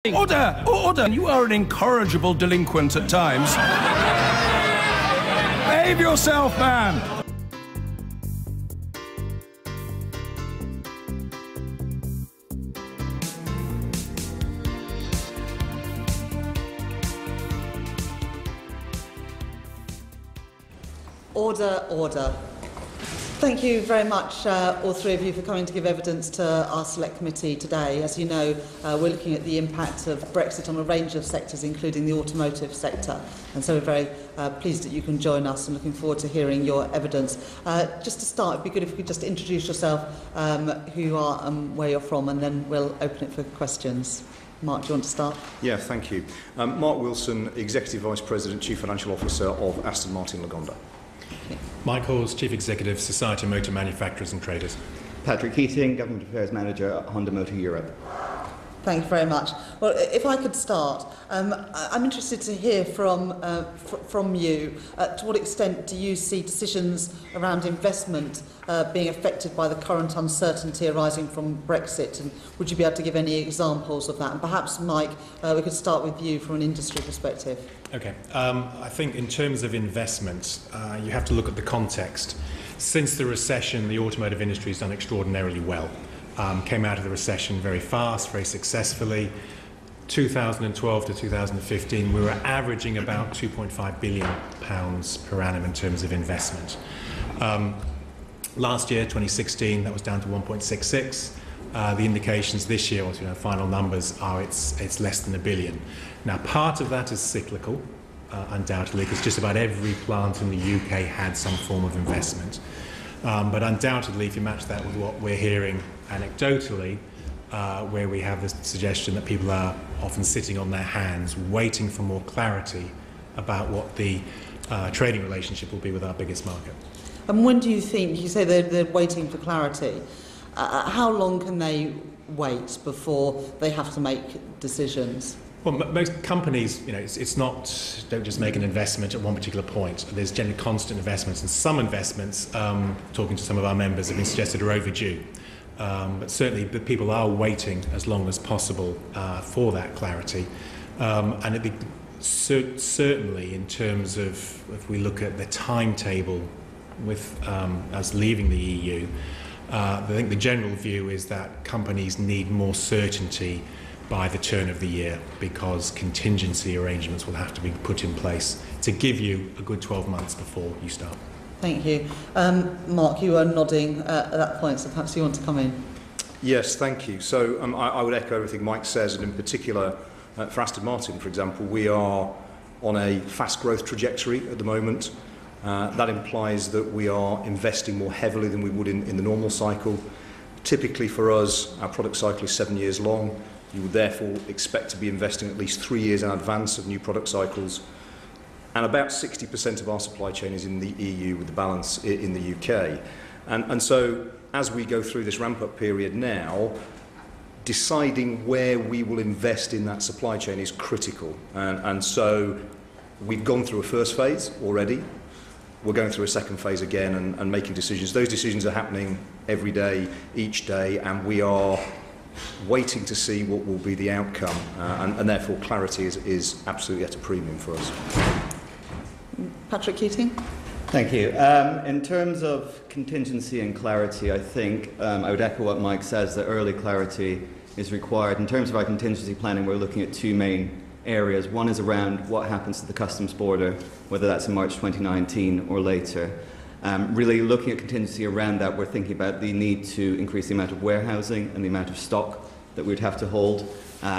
Order! Order! You are an incorrigible delinquent at times. Behave yourself, man! Order, order. Thank you very much, all three of you, for coming to give evidence to our Select Committee today. As you know, we're looking at the impact of Brexit on a range of sectors, including the automotive sector. And so we're very pleased that you can join us and looking forward to hearing your evidence. Just to start, it'd be good if you could just introduce yourself, who you are and where you're from, and then we'll open it for questions. Mark, do you want to start? Yeah, thank you. Mark Wilson, Executive Vice President, Chief Financial Officer of Aston Martin Lagonda. Mike Hawes, Chief Executive, Society of Motor Manufacturers and Traders. Patrick Keating, Government Affairs Manager at Honda Motor Europe. Thank you very much. Well, if I could start, I'm interested to hear from you. To what extent do you see decisions around investment being affected by the current uncertainty arising from Brexit? And would you be able to give any examples of that? And perhaps, Mike, we could start with you from an industry perspective. Okay. I think in terms of investment, you have to look at the context. Since the recession, the automotive industry has done extraordinarily well. Came out of the recession very fast, very successfully. 2012 to 2015, we were averaging about £2.5 billion per annum in terms of investment. Last year, 2016, that was down to 1.66. The indications this year, final numbers, are it's less than £1 billion. Now, part of that is cyclical, undoubtedly, because just about every plant in the UK had some form of investment. But undoubtedly, if you match that with what we're hearing anecdotally, where we have this suggestion that people are often sitting on their hands, waiting for more clarity about what the trading relationship will be with our biggest market. And when do you think, you say they're waiting for clarity, how long can they wait before they have to make decisions? Well, most companies, it's not, don't just make an investment at one particular point. There's generally constant investments, and some investments, talking to some of our members, have been suggested are overdue. But certainly the people are waiting as long as possible for that clarity. And it'd be certainly in terms of, if we look at the timetable with us leaving the EU, I think the general view is that companies need more certainty by the turn of the year, because contingency arrangements will have to be put in place to give you a good 12 months before you start. Thank you. Mark, you are nodding at that point, so perhaps you want to come in. Yes, thank you. So I would echo everything Mike says, and in particular for Aston Martin, for example, we are on a fast growth trajectory at the moment. That implies that we are investing more heavily than we would in the normal cycle. Typically for us, our product cycle is 7 years long. You would therefore expect to be investing at least 3 years in advance of new product cycles. And about 60% of our supply chain is in the EU, with the balance in the UK. And so as we go through this ramp-up period now, deciding where we will invest in that supply chain is critical. And so we've gone through a first phase already. We're going through a second phase again and making decisions. Those decisions are happening every day, each day, and we are waiting to see what will be the outcome, and therefore clarity is absolutely at a premium for us. Patrick Keating. Thank you. In terms of contingency and clarity, I think I would echo what Mike says, that early clarity is required. In terms of our contingency planning, we're looking at two main areas. One is around what happens to the customs border, whether that's in March 2019 or later. Really looking at contingency around that, we're thinking about the need to increase the amount of warehousing and the amount of stock that we'd have to hold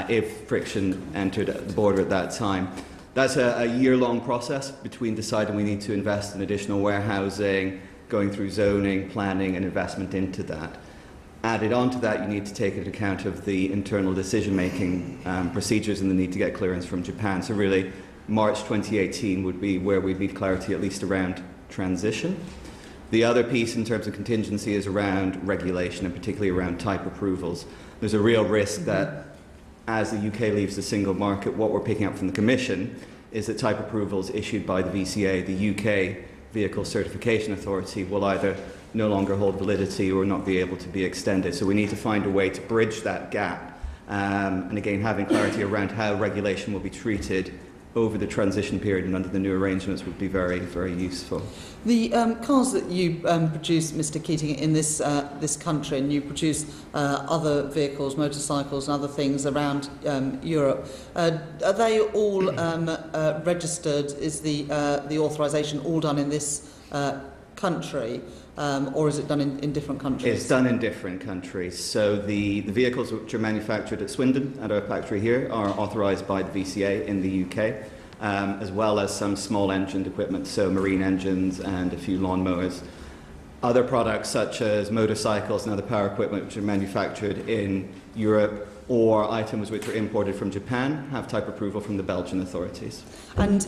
if friction entered the border at that time. That's a year-long process between deciding we need to invest in additional warehousing, going through zoning, planning and investment into that. Added on to that, you need to take into account of the internal decision-making procedures and the need to get clearance from Japan. So really, March 2018 would be where we'd need clarity, at least around transition. The other piece in terms of contingency is around regulation, and particularly around type approvals. There's a real risk that as the UK leaves the single market, what we're picking up from the Commission is that type approvals issued by the VCA, the UK Vehicle Certification Authority, will either no longer hold validity or not be able to be extended. So we need to find a way to bridge that gap And again, having clarity around how regulation will be treated over the transition period and under the new arrangements would be very, very useful. The cars that you produce, Mr. Keating, in this country, and you produce other vehicles, motorcycles and other things around Europe, are they all registered? Is the authorisation all done in this country, or is it done in different countries? It's done in different countries. So the vehicles which are manufactured at Swindon, at our factory here, are authorised by the VCA in the UK, as well as some small engined equipment, so marine engines and a few lawnmowers. Other products such as motorcycles and other power equipment which are manufactured in Europe, or items which are imported from Japan, have type approval from the Belgian authorities. And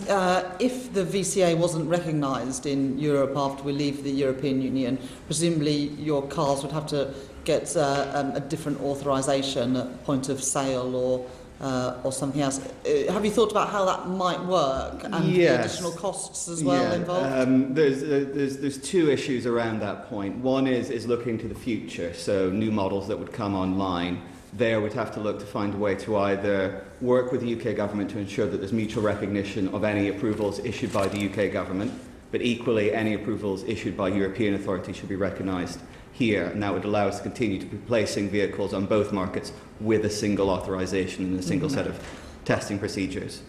if the VCA wasn't recognised in Europe after we leave the European Union, presumably your cars would have to get a different authorisation at point of sale or something else. Have you thought about how that might work and the additional costs as well involved? There's two issues around that point. One is looking to the future, so new models that would come online. There we'd have to look to find a way to either work with the UK government to ensure that there's mutual recognition of any approvals issued by the UK government, but equally any approvals issued by European authorities should be recognised here, and that would allow us to continue to be placing vehicles on both markets with a single authorisation and a single set of testing procedures.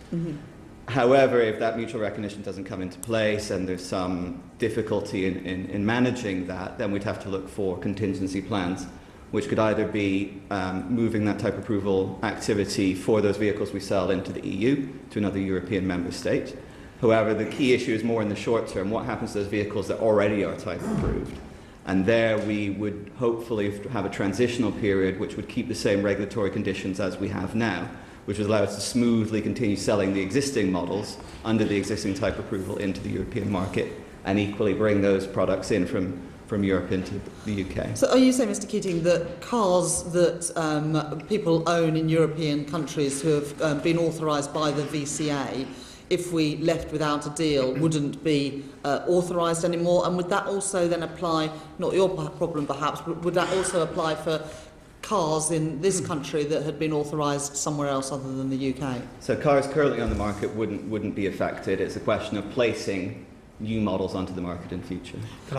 However, if that mutual recognition doesn't come into place and there's some difficulty in managing that, then we'd have to look for contingency plans, which could either be moving that type of approval activity for those vehicles we sell into the EU to another European member state. However, the key issue is more in the short term, what happens to those vehicles that already are type approved? And there we would hopefully have a transitional period which would keep the same regulatory conditions as we have now, which would allow us to smoothly continue selling the existing models under the existing type approval into the European market, and equally bring those products in from Europe into the UK. So are you saying, Mr. Keating, that cars that people own in European countries who have been authorised by the VCA, if we left without a deal, wouldn't be authorised anymore? And would that also then apply, not your problem perhaps, but would that also apply for cars in this country that had been authorised somewhere else other than the UK? So cars currently on the market wouldn't be affected. It's a question of placing new models onto the market in future. Can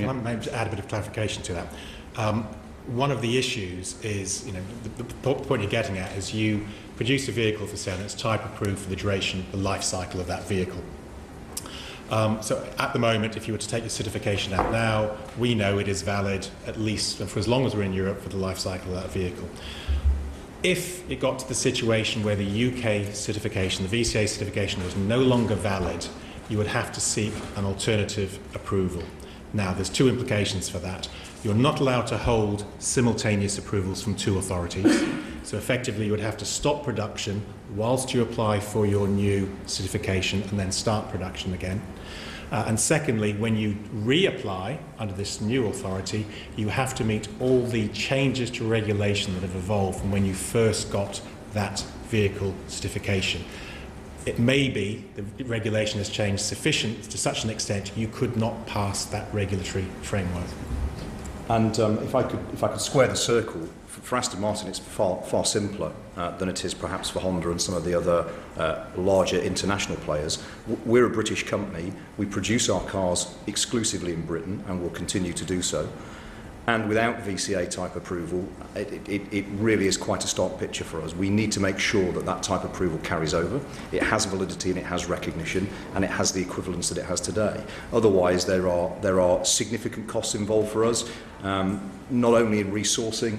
I maybe add a bit of clarification to that? One of the issues is, the point you're getting at is you produce a vehicle for sale and it's type approved for the duration, the life cycle of that vehicle. So at the moment, if you were to take your certification out now, we know it is valid at least for as long as we're in Europe for the life cycle of that vehicle. If it got to the situation where the UK certification, the VCA certification, was no longer valid, you would have to seek an alternative approval. Now, there's two implications for that. You're not allowed to hold simultaneous approvals from two authorities. So effectively, you would have to stop production whilst you apply for your new certification and then start production again. And secondly, when you reapply under this new authority, you have to meet all the changes to regulation that have evolved from when you first got that vehicle certification. It may be the regulation has changed sufficient to such an extent you could not pass that regulatory framework. And if I could square the circle, for Aston Martin it's far simpler than it is perhaps for Honda and some of the other larger international players. We're a British company. We produce our cars exclusively in Britain and will continue to do so. And without VCA type approval, it really is quite a stark picture for us. We need to make sure that that type approval carries over. It has validity and it has recognition and it has the equivalence that it has today. Otherwise, there are significant costs involved for us, not only in resourcing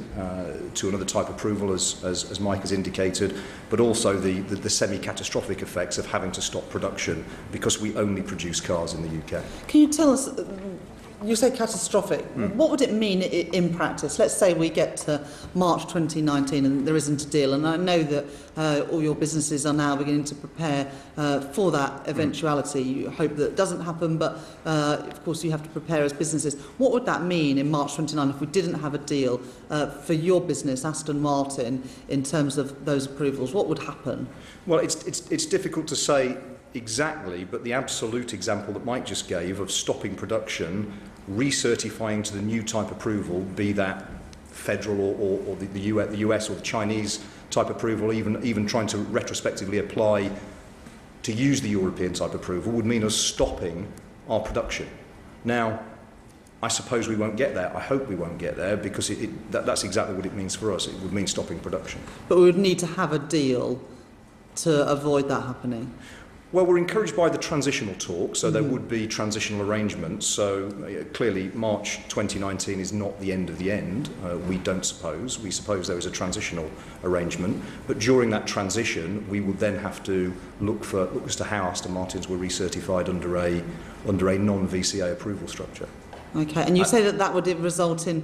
to another type approval, as Mike has indicated, but also the semi-catastrophic effects of having to stop production because we only produce cars in the UK. Can you tell us, you say catastrophic, what would it mean in practice? Let's say we get to March 2019 and there isn't a deal, and I know that all your businesses are now beginning to prepare for that eventuality. You hope that it doesn't happen, but of course you have to prepare as businesses. What would that mean in March 29 if we didn't have a deal for your business, Aston Martin, in terms of those approvals? What would happen? Well, it's difficult to say exactly, but the absolute example that Mike just gave of stopping production, recertifying to the new type approval, be that federal or the US or the Chinese type approval, even trying to retrospectively apply to use the European type approval would mean us stopping our production. Now, I suppose we won't get there. I hope we won't get there, because that's exactly what it means for us. It would mean stopping production. But we would need to have a deal to avoid that happening. Well, we're encouraged by the transitional talk, so there would be transitional arrangements. So clearly March 2019 is not the end of the end, we don't suppose. We suppose there is a transitional arrangement. But during that transition, we would then have to look as to how Aston Martins were recertified under a non-VCA approval structure. Okay, and you say that would result in,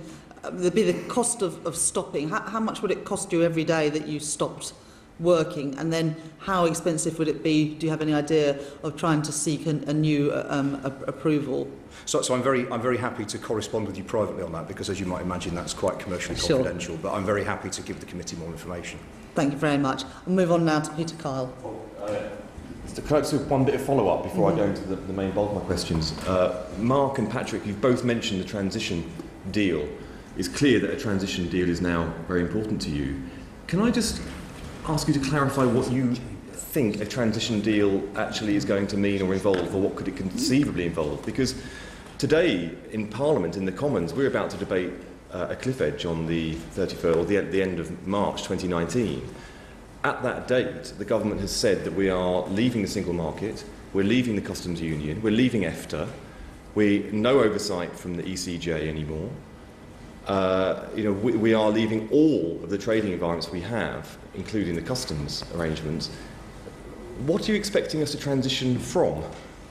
there'd be the cost of stopping. How much would it cost you every day that you stopped working, and then how expensive would it be? Do you have any idea of trying to seek a new approval? So I'm very happy to correspond with you privately on that, because as you might imagine, that's quite commercially confidential. But I'm very happy to give the committee more information. Thank you very much. I'll move on now to Peter Kyle. Can I just do one bit of follow-up before I go into the main bulk of my questions? Mark and Patrick, you've both mentioned the transition deal. It's clear that a transition deal is now very important to you. Can I just ask you to clarify what you think a transition deal actually is going to mean or involve, or what could it conceivably involve? Because today in Parliament, in the Commons, we're about to debate a cliff edge on the 31st, or the end of March 2019. At that date, the government has said that we are leaving the single market, we're leaving the customs union, we're leaving EFTA, no oversight from the ECJ anymore. We are leaving all of the trading environments we have, including the customs arrangements. What are you expecting us to transition from?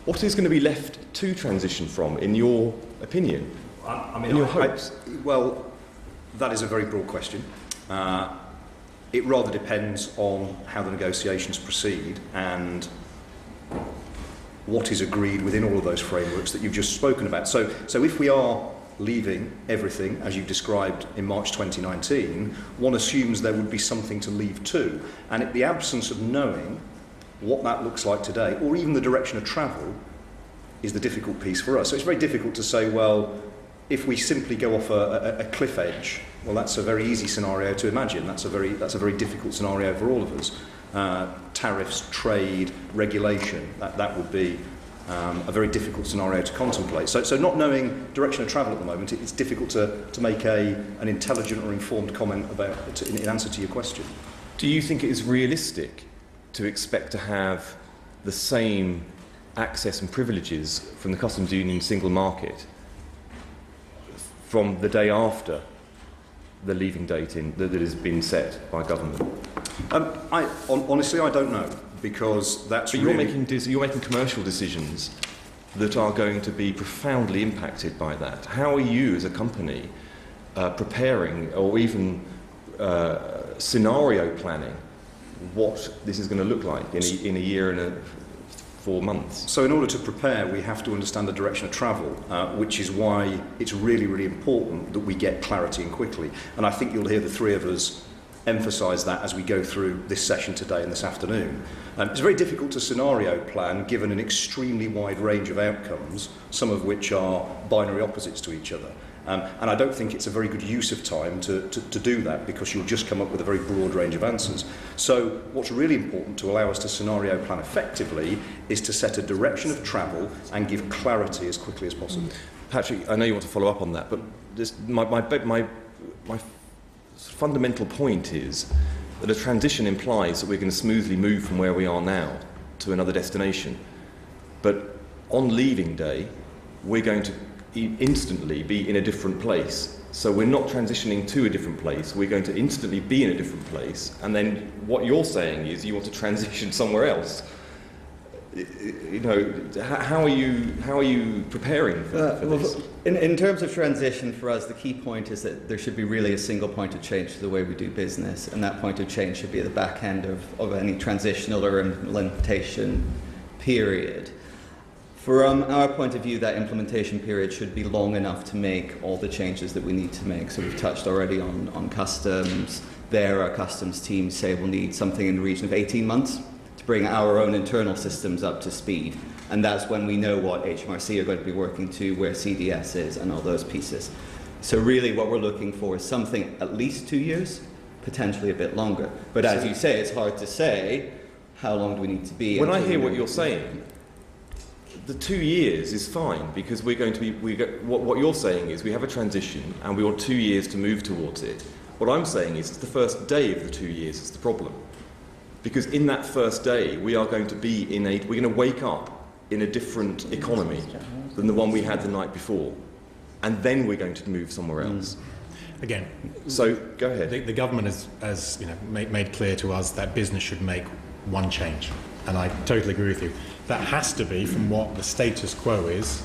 What is going to be left to transition from, in your opinion? In your hopes? Well, that is a very broad question. It rather depends on how the negotiations proceed and what is agreed within all of those frameworks that you've just spoken about. So if we are leaving everything, as you've described, in March 2019, one assumes there would be something to leave to. And in the absence of knowing what that looks like today, or even the direction of travel, is the difficult piece for us. So it's very difficult to say, well, if we simply go off a cliff edge, well, that's a very easy scenario to imagine. That's a very difficult scenario for all of us. Tariffs, trade, regulation, that would be a very difficult scenario to contemplate. So not knowing direction of travel at the moment, it's difficult to make an intelligent or informed comment about in answer to your question. Do you think it is realistic to expect to have the same access and privileges from the customs union single market from the day after the leaving date that has been set by government? Honestly, I don't know, because that's. But you're making commercial decisions that are going to be profoundly impacted by that. How are you, as a company, preparing or even scenario planning what this is going to look like in a year and 4 months? So in order to prepare, we have to understand the direction of travel, which is why it's really, really important that we get clarity and quickly. And I think you'll hear the three of us emphasise that as we go through this session today and this afternoon. It's very difficult to scenario plan given an extremely wide range of outcomes, some of which are binary opposites to each other. And I don't think it's a very good use of time to do that, because you'll just come up with a very broad range of answers. So what's really important to allow us to scenario plan effectively is to set a direction of travel and give clarity as quickly as possible. Patrick, I know you want to follow up on that, but my fundamental point is that a transition implies that we're going to smoothly move from where we are now to another destination. But on leaving day, we're going to instantly be in a different place. So we're not transitioning to a different place, we're going to instantly be in a different place, and then what you're saying is you want to transition somewhere else. How are you preparing for this? In terms of transition, for us, the key point is that there should be really a single point of change to the way we do business, and that point of change should be at the back end of any transitional or implementation period. From our point of view, that implementation period should be long enough to make all the changes that we need to make. So we've touched already on customs. Our customs teams say we'll need something in the region of 18 months to bring our own internal systems up to speed. And that's when we know what HMRC are going to be working to, where CDS is, and all those pieces. So really what we're looking for is something at least 2 years, potentially a bit longer. But as you say, it's hard to say how long do we need to be. When I hear what you're saying, the 2 years is fine, because we're going to be, what you're saying is we have a transition and we want 2 years to move towards it. What I'm saying is it's the first day of the 2 years is the problem. Because in that first day, we are going to be we're going to wake up in a different economy than the one we had the night before. And then we're going to move somewhere else. Again, so go ahead. The government has made clear to us that business should make one change, and I totally agree with you. That has to be from what the status quo is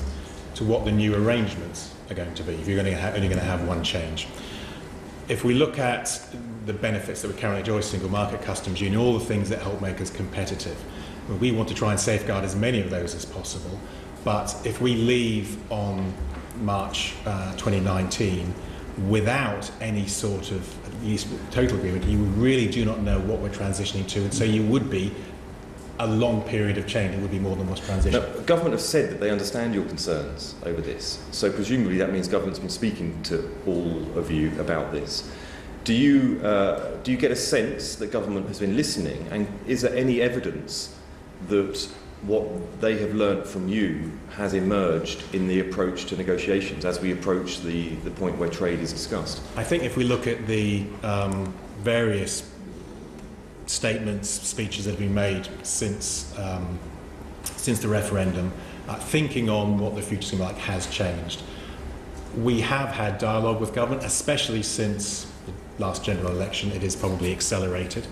to what the new arrangements are going to be, if you're only going to have one change. If we look at the benefits that we currently enjoy, single market, customs union, all the things that help make us competitive, we want to try and safeguard as many of those as possible. But if we leave on March 2019 without any sort of at least total agreement, you really do not know what we're transitioning to, and so you would be a long period of change. It would be more than what's transition. Now, government have said that they understand your concerns over this, so presumably that means government's been speaking to all of you about this. Do you get a sense that government has been listening, and is there any evidence that what they have learnt from you has emerged in the approach to negotiations as we approach the point where trade is discussed? I think if we look at the various statements, speeches that have been made since the referendum, thinking on what the future is going to be like has changed. We have had dialogue with government, especially since the last general election. It is probably accelerated.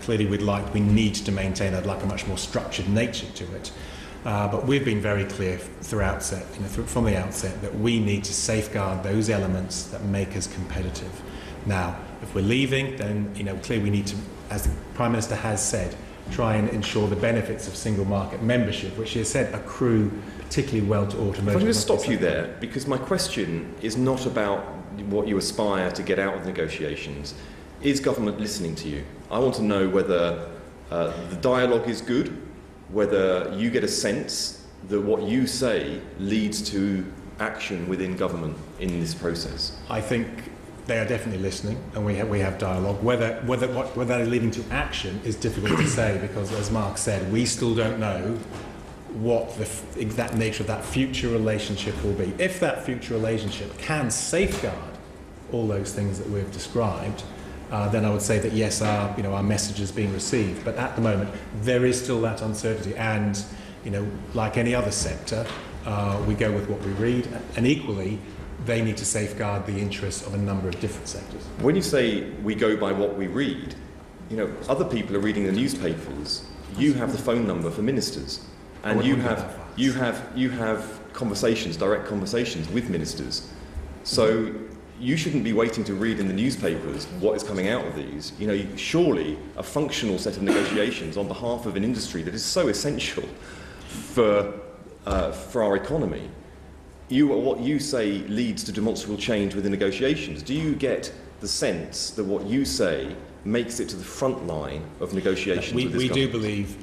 Clearly we need to maintain a much more structured nature to it. But we've been very clear from the outset that we need to safeguard those elements that make us competitive. Now, if we're leaving, then clearly we need to, as the Prime Minister has said, try and ensure the benefits of single market membership, which he has said accrue particularly well to automotive. If I can just stop you there, because my question is not about what you aspire to get out of negotiations. Is government listening to you? I want to know whether the dialogue is good, whether you get a sense that what you say leads to action within government in this process. I think they are definitely listening, and we have dialogue. Whether that is leading to action is difficult to say, because, as Mark said, we still don't know what the exact nature of that future relationship will be. If that future relationship can safeguard all those things that we've described, then I would say that yes, our message is being received. But at the moment, there is still that uncertainty, and like any other sector, we go with what we read, and equally, they need to safeguard the interests of a number of different sectors. When you say we go by what we read, other people are reading the newspapers. You have the phone number for ministers, and you have conversations, direct conversations with ministers. So you shouldn't be waiting to read in the newspapers what is coming out of these. Surely a functional set of negotiations on behalf of an industry that is so essential for our economy. What you say leads to demonstrable change within negotiations. Do you get the sense that what you say makes it to the front line of negotiations with this government? We do believe,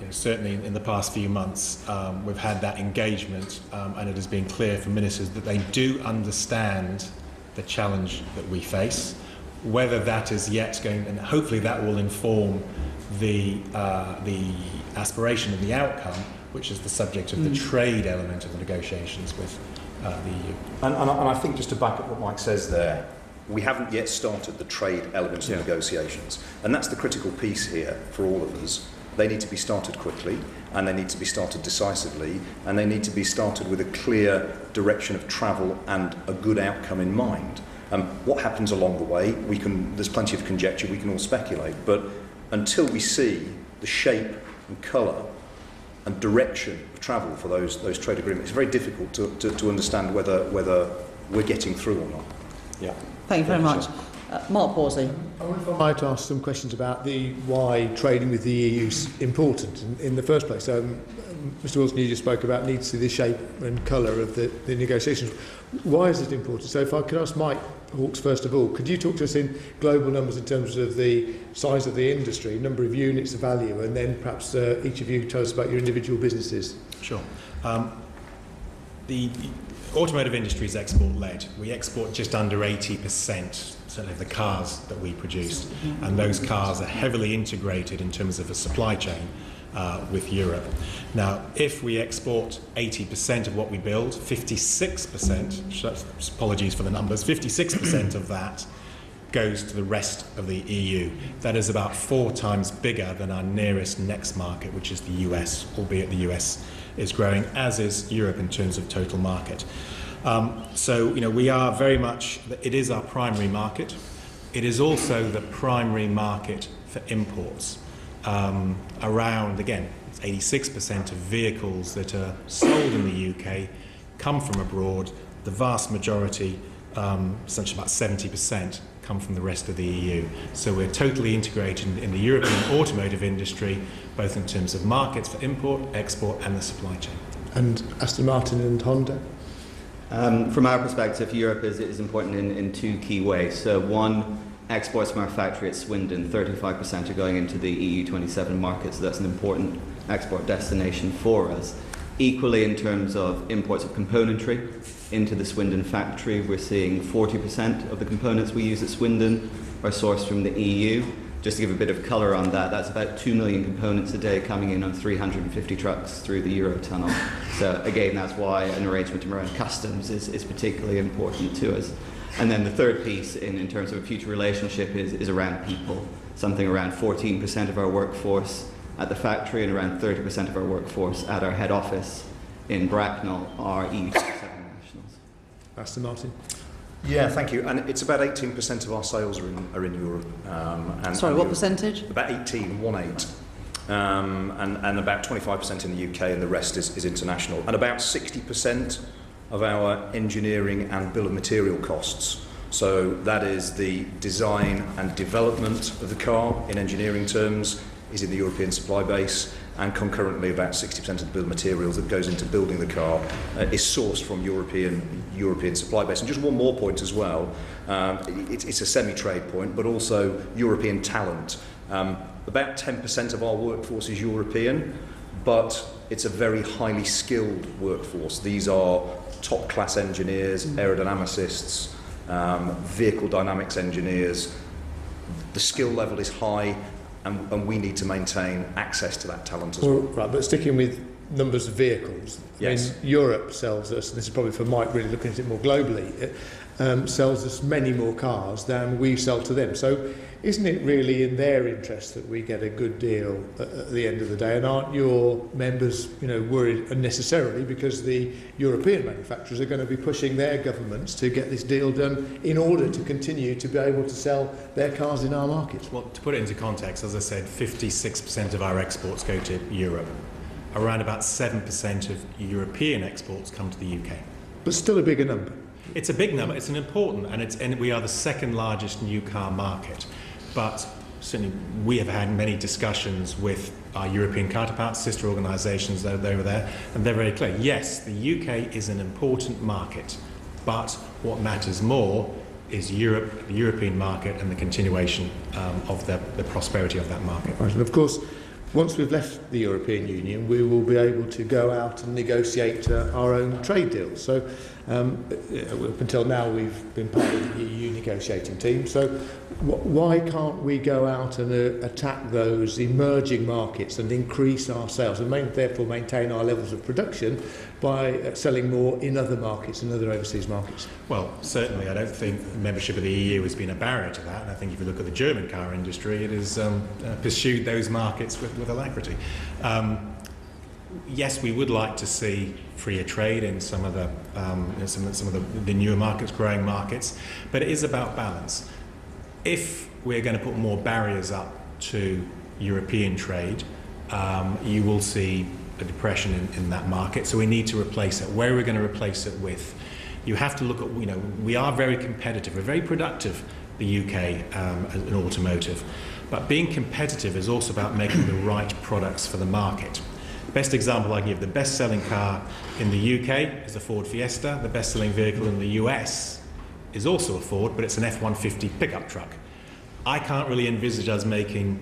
certainly in the past few months, we've had that engagement, and it has been clear from ministers that they do understand the challenge that we face. Whether that is yet going, and hopefully that will inform the aspiration of the outcome, which is the subject of the trade element of the negotiations with the EU. And I think, just to back up what Mike says there, we haven't yet started the trade elements of negotiations. And that's the critical piece here for all of us. They need to be started quickly, and they need to be started decisively, and they need to be started with a clear direction of travel and a good outcome in mind. What happens along the way, there's plenty of conjecture, we can all speculate, but until we see the shape and colour and direction of travel for those trade agreements, it's very difficult to understand whether we're getting through or not. Yeah. Thank you very much. Mark Borsley. I wonder if I might ask some questions about why trading with the EU is important in the first place. Mr Wilson, you just spoke about need to see the shape and colour of the negotiations. Why is it important? So if I could ask Mike Hawkes first of all, could you talk to us in global numbers in terms of the size of the industry, number of units of value, and then perhaps each of you tell us about your individual businesses? Sure. automotive industry is export-led. We export just under 80%, certainly of the cars that we produce, and those cars are heavily integrated in terms of a supply chain with Europe. Now, if we export 80% of what we build, 56%, apologies for the numbers, 56% of that goes to the rest of the EU. That is about 4 times bigger than our nearest next market, which is the US, albeit the US is growing, as is Europe in terms of total market. So, we are very much, it is our primary market. It is also the primary market for imports. Around, again, it's 86% of vehicles that are sold in the UK come from abroad. The vast majority, essentially about 70%, come from the rest of the EU. So we're totally integrated in the European automotive industry, both in terms of markets for import, export, and the supply chain. And Aston Martin and Honda? From our perspective, Europe is important in 2 key ways. So one, exports from our factory at Swindon, 35% are going into the EU 27 market, so that's an important export destination for us. Equally, in terms of imports of componentry into the Swindon factory, we're seeing 40% of the components we use at Swindon are sourced from the EU. Just to give a bit of colour on that, that's about 2 million components a day coming in on 350 trucks through the Eurotunnel. So again, that's why an arrangement around customs is particularly important to us. And then the third piece in terms of a future relationship is around people. Something around 14% of our workforce at the factory and around 30% of our workforce at our head office in Bracknell are EU 27 nationals. Aston Martin? Yeah, thank you. And it's about 18% of our sales are in Europe. Sorry, what percentage? About 18, 1/8. And about 25% in the UK, and the rest is international. And about 60% of our engineering and bill of material costs. So that is the design and development of the car in engineering terms is in the European supply base, and concurrently about 60% of the bill of materials that goes into building the car is sourced from European supply base. And just one more point as well, it's a semi-trade point, but also European talent. About 10% of our workforce is European, but it's a very highly skilled workforce. These are top-class engineers, aerodynamicists, vehicle dynamics engineers. The skill level is high, and we need to maintain access to that talent as well. Right, but sticking with numbers of vehicles, yes. I mean, Europe sells us, and this is probably for Mike really looking at it more globally, sells us many more cars than we sell to them. So isn't it really in their interest that we get a good deal at the end of the day? And aren't your members, worried unnecessarily because the European manufacturers are going to be pushing their governments to get this deal done in order to continue to be able to sell their cars in our market? Well, to put it into context, as I said, 56% of our exports go to Europe. Around about 7% of European exports come to the UK. But still a bigger number. It's a big number, it's an important, and we are the second largest new car market. But certainly we have had many discussions with our European counterparts, sister organisations over there, and they're very clear. Yes, the UK is an important market, but what matters more is Europe, the European market, and the continuation of the prosperity of that market. Right, and of course, once we've left the European Union, we will be able to go out and negotiate our own trade deals. So up until now, we've been part of the EU negotiating team. So why can't we go out and attack those emerging markets and increase our sales and therefore maintain our levels of production by selling more in other markets, in other overseas markets? Well, certainly I don't think membership of the EU has been a barrier to that, and I think if you look at the German car industry, it has pursued those markets with alacrity. Yes, we would like to see freer trade in some of the some of the newer markets, growing markets, but it is about balance. If we're going to put more barriers up to European trade, you will see a depression in that market. So we need to replace it. Where are we going to replace it with? You have to look at, we are very competitive. We're very productive, the UK, as an automotive. But being competitive is also about making the right products for the market. Best example I can give, the best-selling car in the UK is a Ford Fiesta. The best-selling vehicle in the US is also a Ford, but it's an F-150 pickup truck. I can't really envisage us making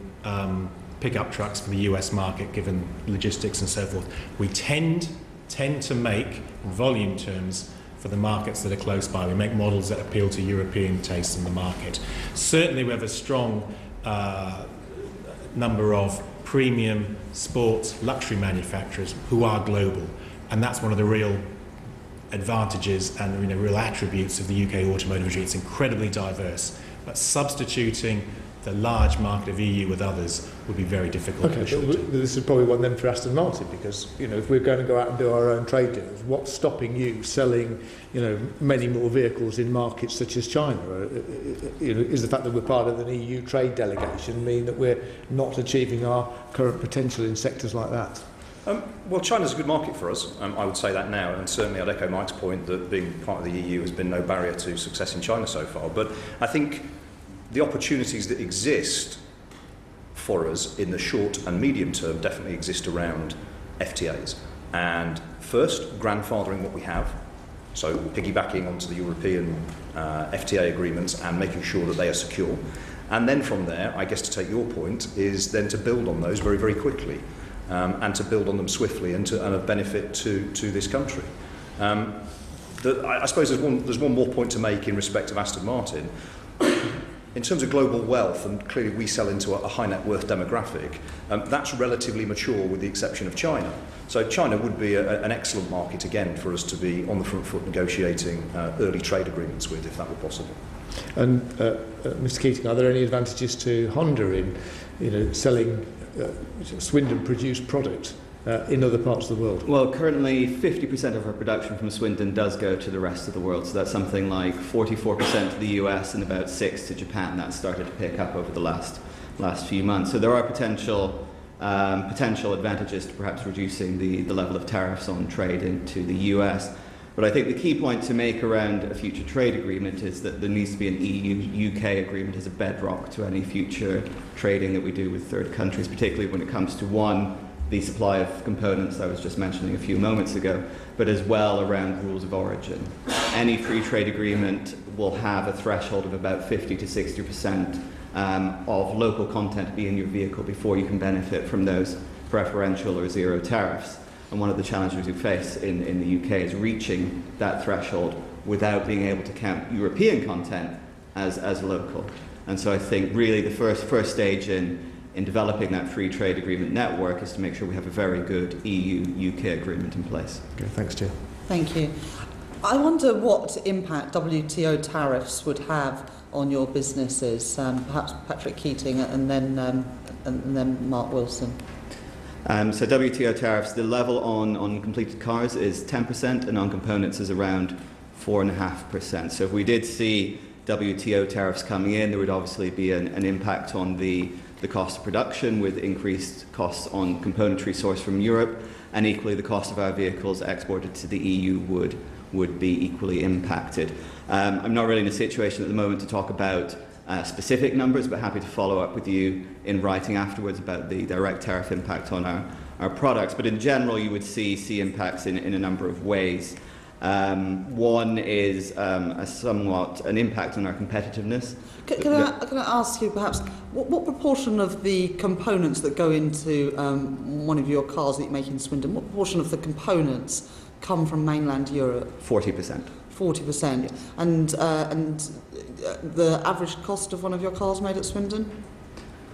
pickup trucks for the US market, given logistics and so forth. We tend to make, in volume terms, for the markets that are close by. We make models that appeal to European tastes in the market. Certainly we have a strong number of premium sports luxury manufacturers who are global, and that's one of the real advantages and real attributes of the UK automotive industry. It's incredibly diverse, but substituting the large market of EU with others would be very difficult. Okay, but this is probably one then for Aston Martin, because if we're going to go out and do our own trade deals, what's stopping you selling many more vehicles in markets such as China? Is the fact that we're part of an EU trade delegation mean that we're not achieving our current potential in sectors like that? Well, China's a good market for us, I would say that now, and certainly I'd echo Mike's point that being part of the EU has been no barrier to success in China so far. But I think the opportunities that exist for us in the short and medium term definitely exist around FTAs. And first, grandfathering what we have, so piggybacking onto the European FTA agreements and making sure that they are secure. And then from there, I guess to take your point, is then to build on those very, very quickly. And to build on them swiftly and of benefit to this country. I suppose there's one more point to make in respect of Aston Martin. In terms of global wealth, and clearly we sell into a high net worth demographic, that's relatively mature with the exception of China. So China would be an excellent market again for us to be on the front foot negotiating early trade agreements with, if that were possible. And Mr. Keating, are there any advantages to Honda in selling Swindon-produced product in other parts of the world? Well, currently 50% of our production from Swindon does go to the rest of the world. So that's something like 44% to the US and about 6% to Japan. That's started to pick up over the last few months. So there are potential advantages to perhaps reducing the level of tariffs on trade into the US. But I think the key point to make around a future trade agreement is that there needs to be an EU-UK agreement as a bedrock to any future trading that we do with third countries, particularly when it comes to, one, the supply of components I was just mentioning a few moments ago, but as well around rules of origin. Any free trade agreement will have a threshold of about 50 to 60% of local content be in your vehicle before you can benefit from those preferential or zero tariffs. And one of the challenges we face in the UK is reaching that threshold without being able to count European content as local. And so I think really the first stage in developing that free trade agreement network is to make sure we have a very good EU-UK agreement in place. Okay, thanks, Chair. Thank you. I wonder what impact WTO tariffs would have on your businesses, perhaps Patrick Keating and then Mark Wilson. So WTO tariffs, the level on completed cars is 10% and on components is around 4.5%. So if we did see WTO tariffs coming in, there would obviously be an impact on the cost of production with increased costs on componentry sourced from Europe, and equally the cost of our vehicles exported to the EU would be equally impacted. I'm not really in a situation at the moment to talk about specific numbers, but happy to follow up with you in writing afterwards about the direct tariff impact on our products. But in general, you would see impacts in a number of ways. One is an impact on our competitiveness. Can I ask you perhaps, what proportion of the components that go into one of your cars that you make in Swindon, what proportion of the components come from mainland Europe? 40%. 40%. Yes. And the average cost of one of your cars made at Swindon?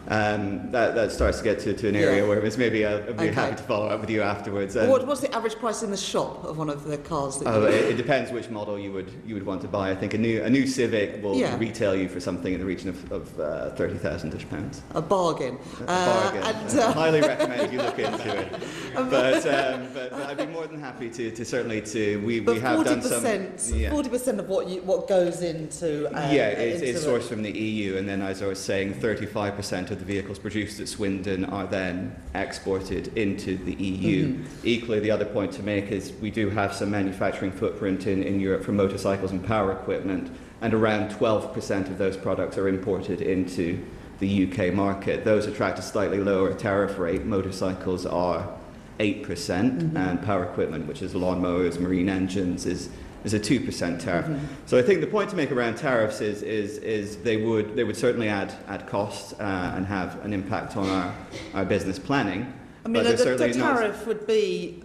That starts to get to an area where it's maybe I'd be happy to follow up with you afterwards. What's the average price in the shop of one of the cars that it depends which model you would want to buy. I think a new Civic will retail you for something in the region of £30,000-ish. A bargain. A bargain. I highly recommend you look into it. But I'd be more than happy to certainly we have done some. 40% of what goes into it's sourced from the EU, and then as I was saying, 35% of the vehicles produced at Swindon are then exported into the EU. Mm-hmm. Equally, the other point to make is we do have some manufacturing footprint in Europe for motorcycles and power equipment, and around 12% of those products are imported into the UK market. Those attract a slightly lower tariff rate. Motorcycles are 8%, mm-hmm. and power equipment, which is lawnmowers, marine engines, is a 2% tariff. Mm-hmm. So I think the point to make around tariffs is they would certainly add costs and have an impact on our business planning. I mean, the tariff would be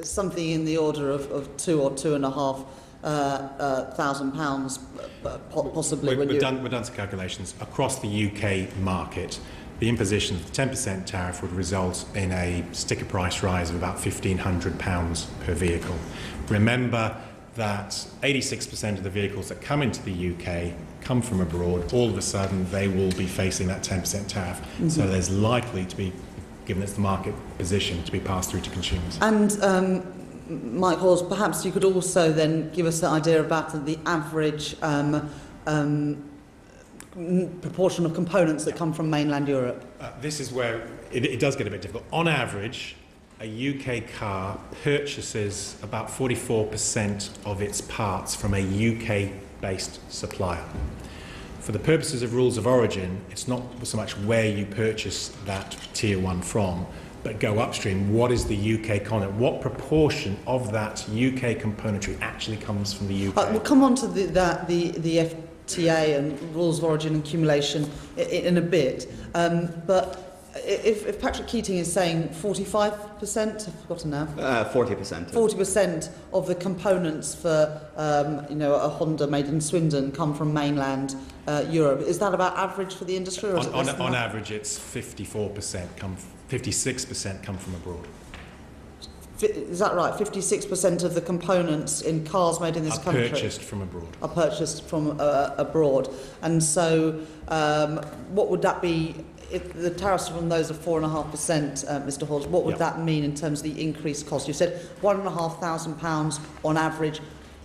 something in the order of 2 or 2.5 £1,000 possibly. We've done some calculations. Across the UK market, the imposition of the 10% tariff would result in a sticker price rise of about £1,500 per vehicle. Remember that 86% of the vehicles that come into the UK come from abroad. All of a sudden, they will be facing that 10% tariff. Mm-hmm. So there's likely to be, given it's the market position, to be passed through to consumers. And Mike Hawes, perhaps you could also then give us an idea about the average proportion of components that come from mainland Europe. This is where it does get a bit difficult. On average, a UK car purchases about 44% of its parts from a UK-based supplier. For the purposes of rules of origin, it's not so much where you purchase that tier 1 from, but go upstream. What is the UK content? What proportion of that UK componentry actually comes from the UK? We'll come on to the FTA and rules of origin and accumulation in a bit. But if Patrick Keating is saying 45%, I've forgotten now. 40%. 40% of the components for a Honda made in Swindon come from mainland Europe. Is that about average for the industry? Or is it on average, it's 56% come from abroad. Is that right? 56% of the components in cars made in this country purchased from abroad. Are purchased from abroad. And so, what would that be? If the tariffs from those are 4.5%, Mr. Hawes, what would that mean in terms of the increased cost? You said £1,500 on average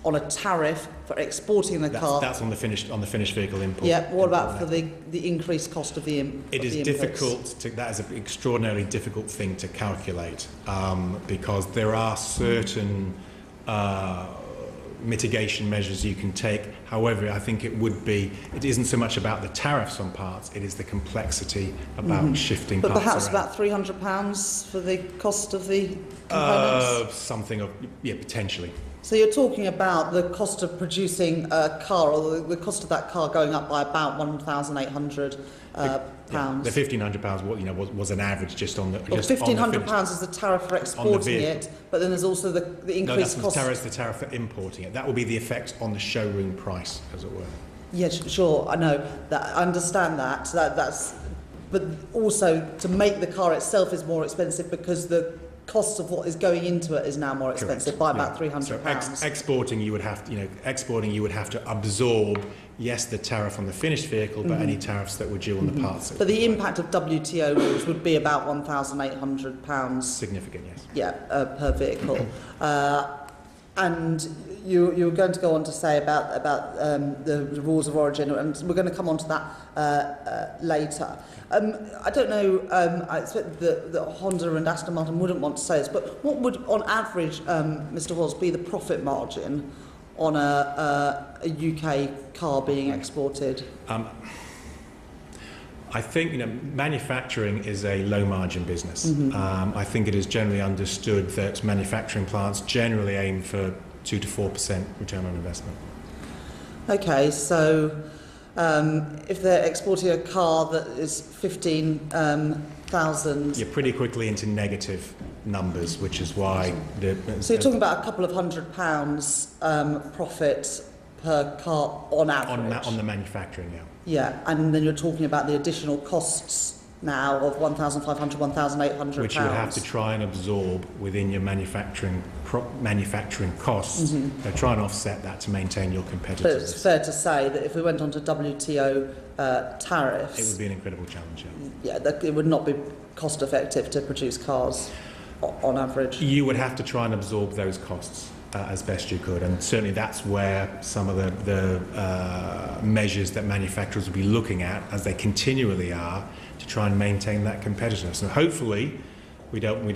on a tariff for exporting the car. That's on the finished vehicle import. Yeah. What about for the increased cost of the It is difficult. That is an extraordinarily difficult thing to calculate because there are certain mitigation measures you can take. However, I think it isn't so much about the tariffs on parts, it is the complexity about shifting parts. But perhaps around. about £300 for the cost of the components? Potentially. So you're talking about the cost of producing a car, or the cost of that car going up by about £1,800. The £1,500 was an average just on the. £1,500 is the tariff for exporting it, but then there's also the increased cost. No, that's the tariff for importing it. That will be the effect on the showroom price, as it were. Yeah, sure, I know that. I understand that. But also to make the car itself is more expensive because the cost of what is going into it is now more expensive. Correct. By about £300. So exporting, you would have to absorb, yes, the tariff on the finished vehicle, but any tariffs that were due on the parts. But the impact of WTO rules would be about £1,800. Significant, yes. Yeah, per vehicle. And you're going to go on to say about the rules of origin, and we're going to come on to that later. I don't know, I expect that Honda and Aston Martin wouldn't want to say this, but what would, on average, Mr. Hawes, be the profit margin on a UK car being exported? I think manufacturing is a low margin business. I think it is generally understood that manufacturing plants generally aim for 2 to 4% return on investment. Okay, so if they're exporting a car that is 15,000, you're pretty quickly into negative numbers, which is why so you're talking about a couple of £100 profit per car on average on the manufacturing. Yeah, and then you're talking about the additional costs now of £1,500, £1,800, which you would have to try and absorb within your manufacturing costs. So try and offset that to maintain your competitiveness. But it's fair to say that if we went on to WTO tariffs, it would be an incredible challenge. Yeah, it would not be cost effective to produce cars on average. You would have to try and absorb those costs as best you could, and certainly that's where some of the measures that manufacturers will be looking at, as they continually are, to try and maintain that competitiveness. And hopefully we don't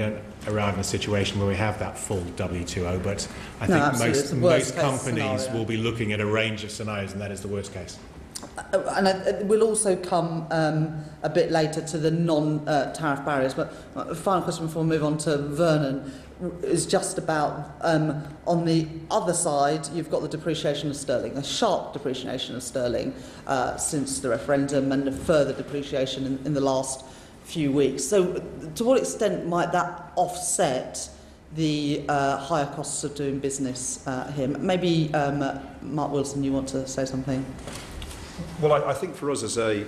arrive in a situation where we have that full WTO, but I think most companies will be looking at a range of scenarios, and that is the worst case. And we'll also come a bit later to the non-tariff barriers, but the final question before we move on to Vernon is just about, on the other side, you've got the depreciation of sterling, a sharp depreciation of sterling since the referendum, and a further depreciation in the last few weeks. So to what extent might that offset the higher costs of doing business here. Maybe Mark Wilson, you want to say something? Well, I think for us as a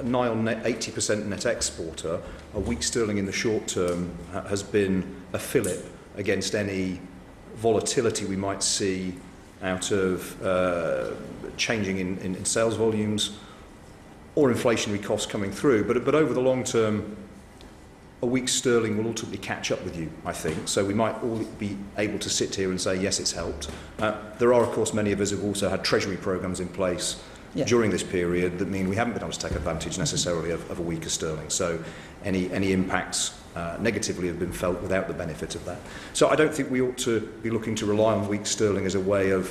nigh on net 80% net exporter, a weak sterling in the short term has been a fillip against any volatility we might see out of changing in sales volumes or inflationary costs coming through. But over the long term, a weak sterling will ultimately catch up with you, I think. So we might all be able to sit here and say, yes, it's helped. There are, of course, many of us who've also had treasury programs in place during this period that mean we haven't been able to take advantage necessarily of a weaker sterling. So any impacts negatively have been felt without the benefit of that. So I don't think we ought to be looking to rely on weak sterling as a way of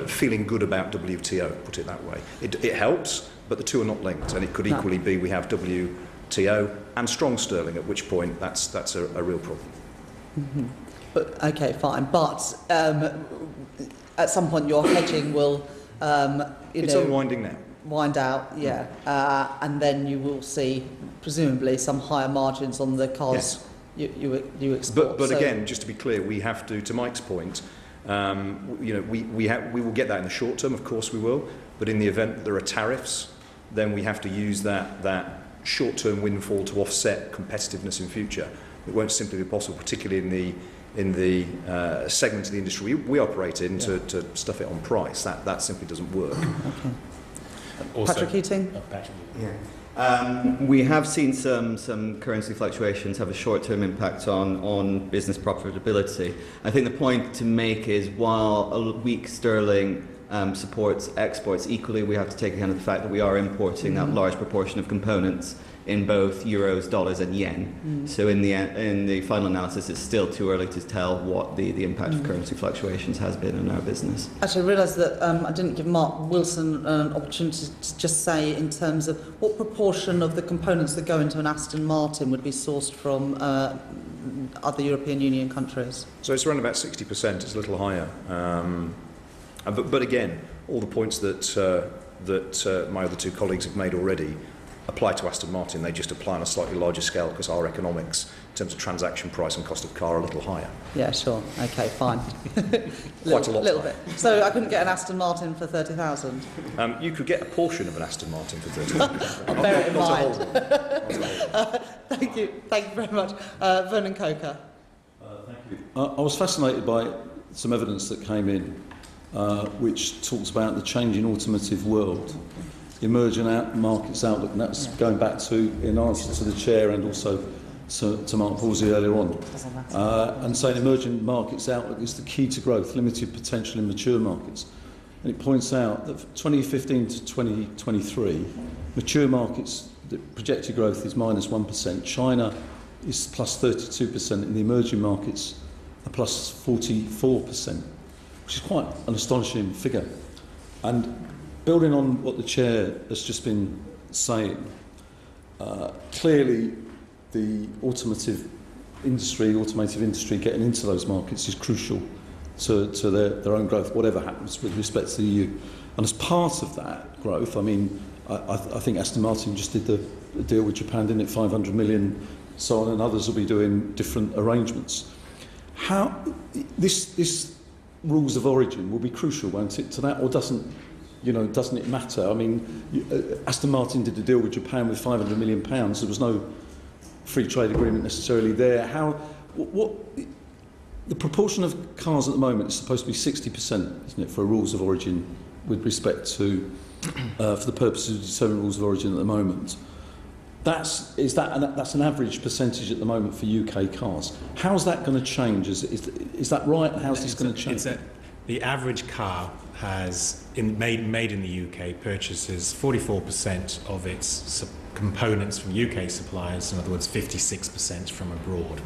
feeling good about WTO, put it that way. It helps, but the two are not linked, and it could equally be we have WTO and strong sterling, at which point that's a real problem. Mm-hmm. But, okay, fine. But at some point your hedging will, it's unwinding now. Wind out, yeah. And then you will see, presumably, some higher margins on the cars you export. But again, just to be clear, we have to Mike's point, we will get that in the short term, of course we will, but in the event that there are tariffs, then we have to use that short-term windfall to offset competitiveness in future. It won't simply be possible, particularly in the segment of the industry we operate in, to stuff it on price. That simply doesn't work. Okay. Also, Patrick Keating? We have seen some currency fluctuations have a short-term impact on business profitability. I think the point to make is while a weak sterling supports exports, equally we have to take account of the fact that we are importing that large proportion of components in both euros, dollars and yen. So in the final analysis, it's still too early to tell what the impact of currency fluctuations has been on our business. Actually, I realised that I didn't give Mark Wilson an opportunity to just say in terms of what proportion of the components that go into an Aston Martin would be sourced from other European Union countries. So it's around about 60%. It's a little higher. But again, all the points that my other two colleagues have made already apply to Aston Martin. They just apply on a slightly larger scale because our economics, in terms of transaction price and cost of car, are a little higher. Yeah, sure. Okay, fine. Quite a lot. Little bit. So I couldn't get an Aston Martin for 30,000. You could get a portion of an Aston Martin for 30,000. I'll bear it in mind. Thank you very much, Vernon Coker. Thank you. I was fascinated by some evidence that came in, which talks about the changing automotive world. Emerging markets outlook, and that's going back to, in answer to the chair and also to Mark Palsy earlier on, and saying emerging markets outlook is the key to growth, limited potential in mature markets. And it points out that from 2015 to 2023, mature markets, the projected growth is -1%. China is plus 32%, and the emerging markets are plus 44%, which is quite an astonishing figure. And building on what the chair has just been saying, clearly the automotive industry getting into those markets is crucial to their own growth, whatever happens with respect to the EU. And as part of that growth, I mean, I think Aston Martin just did the deal with Japan, didn't it? 500 million, so on, and others will be doing different arrangements. How this rules of origin will be crucial, won't it, to that, or doesn't it matter? I mean, Aston Martin did a deal with Japan with £500 million. There was no free trade agreement necessarily there. What the proportion of cars at the moment is supposed to be 60%, isn't it, for rules of origin with respect to, for the purposes of determining rules of origin at the moment. That's an average percentage at the moment for UK cars. How's that going to change? Is that right? How's this going to change? The average car made in the UK purchases 44% of its components from UK suppliers, in other words 56% from abroad.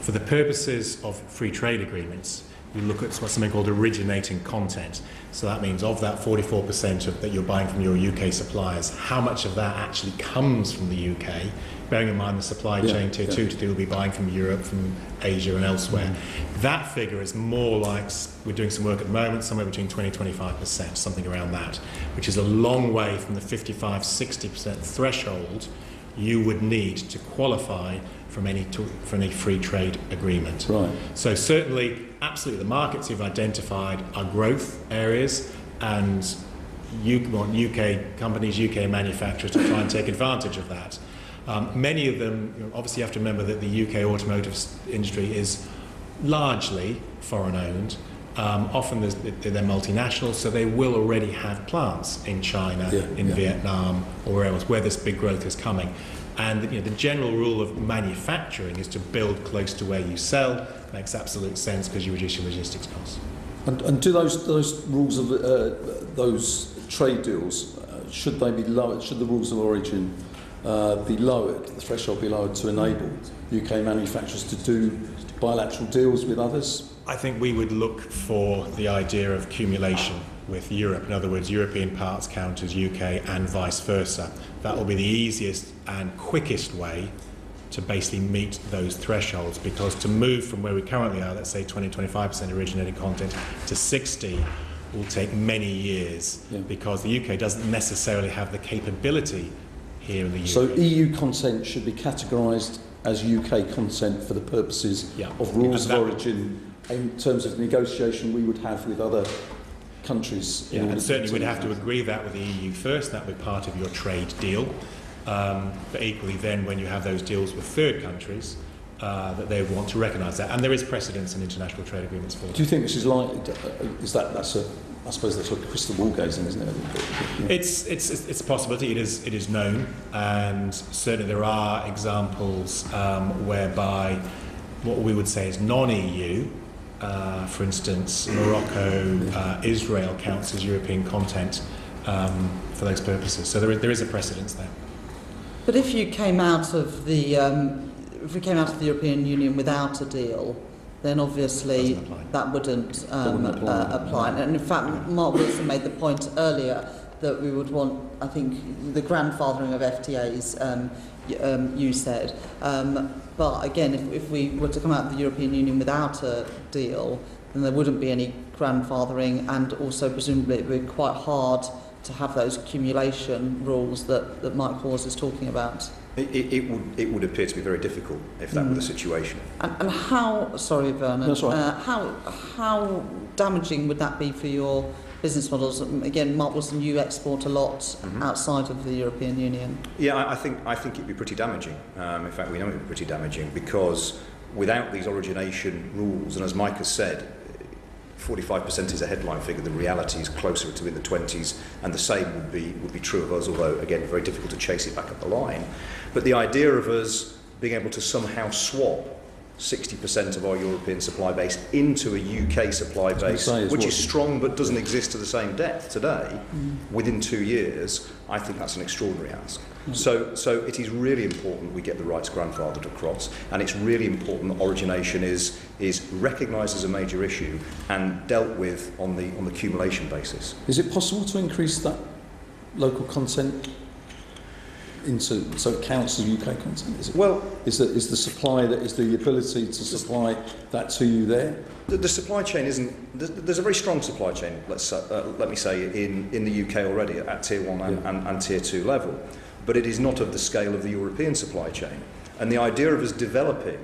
For the purposes of free trade agreements, we look at something called originating content. So that means of that 44% that you're buying from your UK suppliers, how much of that actually comes from the UK, bearing in mind the supply chain tier 2 to 3 will be buying from Europe, from Asia and elsewhere. That figure is more like, we're doing some work at the moment, somewhere between 20-25%, something around that, which is a long way from the 55-60% threshold you would need to qualify from any free trade agreement. Right. So certainly, absolutely, the markets you've identified are growth areas, and you want UK companies, UK manufacturers to try and take advantage of that. Many of them, obviously you have to remember that the UK automotive industry is largely foreign-owned. Often they're multinational, so they will already have plants in China, Vietnam, or wherever else, where this big growth is coming. And the general rule of manufacturing is to build close to where you sell. Makes absolute sense because you reduce your logistics costs. And do those rules of those trade deals should they be lowered? Should the rules of origin be lowered? The threshold be lowered to enable UK manufacturers to do bilateral deals with others? I think we would look for the idea of accumulation with Europe. In other words, European parts count as UK and vice versa. That will be the easiest and quickest way to basically meet those thresholds, because to move from where we currently are, let's say 20-25% originated content, to 60 will take many years, because the UK doesn't necessarily have the capability here in the UK. So EU content should be categorised as UK content for the purposes of rules of origin in terms of negotiation we would have with other countries. And certainly we'd have to agree that with the EU first. That would be part of your trade deal. But equally then, when you have those deals with third countries, that they would want to recognise that. And there is precedence in international trade agreements for that. Do you think this is likely? I suppose that's what crystal ball gazing, isn't it? It's a possibility. It is known, and certainly there are examples whereby what we would say is non-EU. For instance, Morocco, Israel counts as European content for those purposes. So there is a precedence there. But if you came out of the European Union without a deal, then obviously that wouldn't apply. And in fact, Mark Wilson made the point earlier that we would want, I think, the grandfathering of FTAs. You said. But again, if we were to come out of the European Union without a deal, then there wouldn't be any grandfathering, and also presumably it would be quite hard to have those accumulation rules that Mike Hawes is talking about. It would appear to be very difficult if that were the situation. And how, sorry Vernon, That's right. how damaging would that be for your business models? Again, Mark Wilson, you export a lot outside of the European Union. Yeah, I think it'd be pretty damaging. In fact, we know it'd be pretty damaging, because without these origination rules, and as Mike has said, 45% is a headline figure. The reality is closer to in the 20s, and the same would be true of us. Although again, very difficult to chase it back up the line. But the idea of us being able to somehow swap 60% of our European supply base into a UK supply base, which is strong but doesn't exist to the same depth today, within 2 years, I think that's an extraordinary ask. So it is really important we get the rights grandfathered across, and it's really important that origination is recognised as a major issue and dealt with on the accumulation basis. Is it possible to increase that local content so it counts as UK content? Is the supply, that is the ability to supply that to you there? The supply chain isn't. There's a very strong supply chain. Let me say in the UK already at tier 1 and tier 2 level, but it is not of the scale of the European supply chain. And the idea of us developing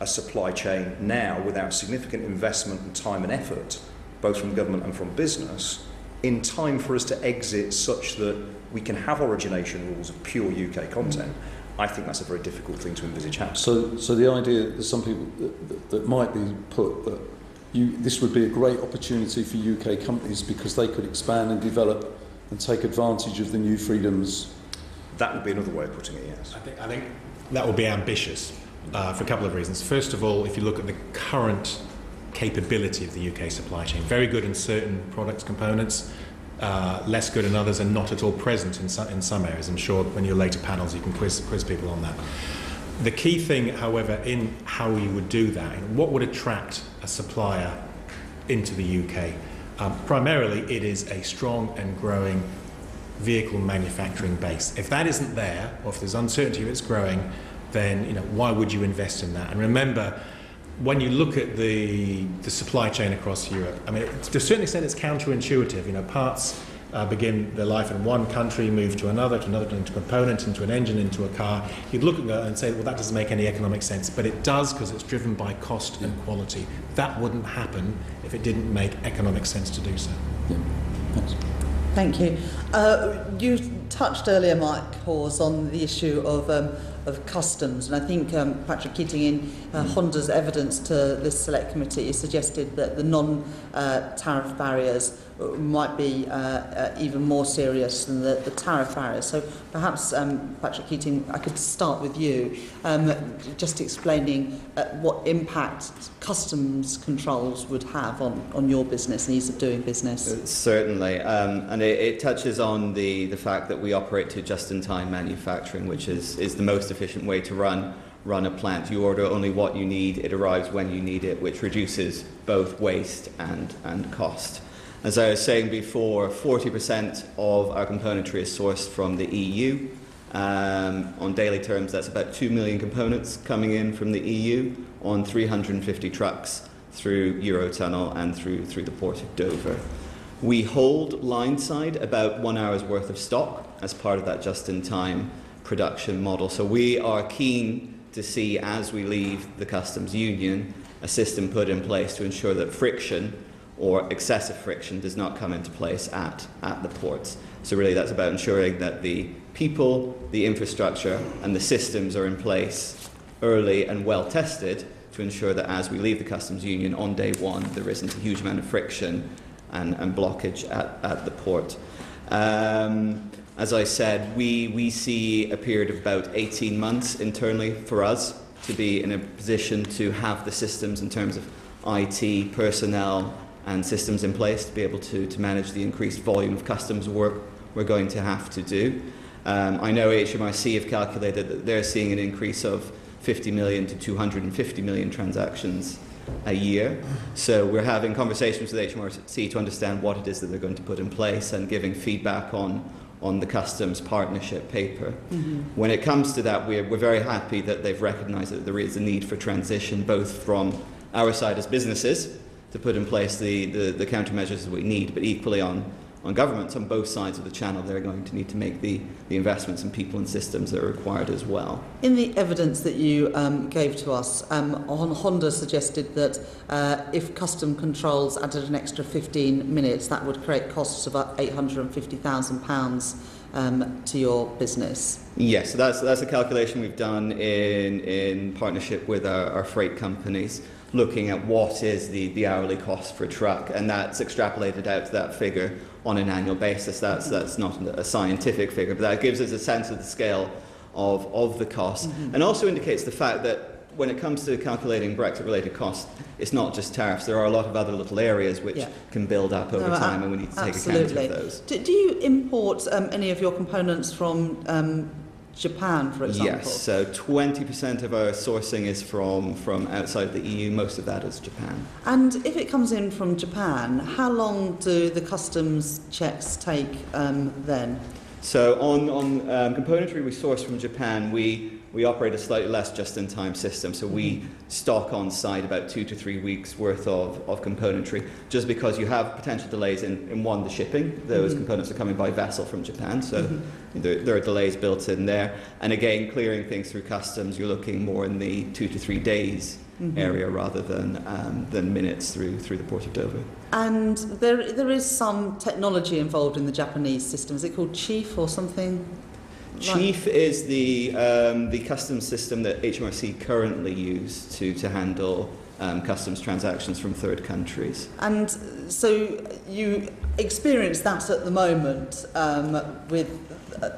a supply chain now without significant investment and time and effort, both from government and from business, in time for us to exit such that we can have origination rules of pure UK content, I think that's a very difficult thing to envisage happening. So the idea that some people that might be put that this would be a great opportunity for UK companies because they could expand and develop and take advantage of the new freedoms. That would be another way of putting it, yes. I think that would be ambitious for a couple of reasons. First of all, if you look at the current capability of the UK supply chain, very good in certain products, components, less good in others, and not at all present in some areas. I'm sure when your later panels you can quiz people on that. The key thing, however, in how we would do that, what would attract a supplier into the UK? Primarily, it is a strong and growing vehicle manufacturing base. If that isn't there, or if there's uncertainty if it's growing, then why would you invest in that? And remember, when you look at the supply chain across Europe, I mean, to a certain extent it's counterintuitive. Parts begin their life in one country, move to another, into a component, into an engine, into a car. You'd look at that and say, well, that doesn't make any economic sense. But it does, because it's driven by cost and quality. That wouldn't happen if it didn't make economic sense to do so. Yeah. Thanks. Thank you. You touched earlier, Mike Hawes, on the issue of customs, and I think Patrick Keating in Honda's evidence to this select committee suggested that the non-tariff barriers might be even more serious than the tariff barriers. So perhaps, Patrick Keating, I could start with you, just explaining what impact customs controls would have on your business and ease of doing business. Certainly, and it touches on the fact that we operate to just-in-time manufacturing, which is the most efficient way to run a plant. You order only what you need, it arrives when you need it, which reduces both waste and cost. As I was saying before, 40% of our componentry is sourced from the EU. On daily terms, that's about 2 million components coming in from the EU on 350 trucks through Eurotunnel and through the port of Dover. We hold line-side about 1 hour's worth of stock as part of that just-in-time production model. So we are keen to see, as we leave the customs union, a system put in place to ensure that friction or excessive friction does not come into place at the ports. So really that's about ensuring that the people, the infrastructure and the systems are in place early and well tested to ensure that as we leave the customs union on day one, there isn't a huge amount of friction and blockage at the port. As I said, we see a period of about 18 months internally for us to be in a position to have the systems in terms of IT, personnel and systems in place to be able to manage the increased volume of customs work we're going to have to do. I know HMRC have calculated that they're seeing an increase of 50 million to 250 million transactions a year. So we're having conversations with HMRC to understand what it is that they're going to put in place and giving feedback on the customs partnership paper. Mm-hmm. When it comes to that, we're very happy that they've recognised that there is a need for transition, both from our side as businesses to put in place the countermeasures that we need, but equally on governments on both sides of the channel, they're going to need to make the investments in people and systems that are required as well. In the evidence that you gave to us, Honda suggested that if custom controls added an extra 15 minutes, that would create costs of about £850,000 to your business. Yes, so that's a calculation we've done in partnership with our freight companies, looking at what is the hourly cost for a truck, and that's extrapolated out to that figure on an annual basis. That's not a scientific figure, but that gives us a sense of the scale of the cost, and also indicates the fact that when it comes to calculating Brexit-related costs, it's not just tariffs. There are a lot of other little areas which can build up over time, and we need to take account of those. Do you import any of your components from Japan, for example? Yes, so 20% of our sourcing is from outside the EU. Most of that is Japan. And if it comes in from Japan, how long do the customs checks take then? So on componentry we source from Japan, we operate a slightly less just-in-time system. So we stock on site about 2 to 3 weeks worth of componentry, just because you have potential delays in the shipping. Those components are coming by vessel from Japan, so there are delays built in there. And again, clearing things through customs, you're looking more in the 2 to 3 days area rather than minutes through the port of Dover. And there is some technology involved in the Japanese system. Is it called Chief or something? Chief is the customs system that HMRC currently use to handle customs transactions from third countries. And so you experience that at the moment with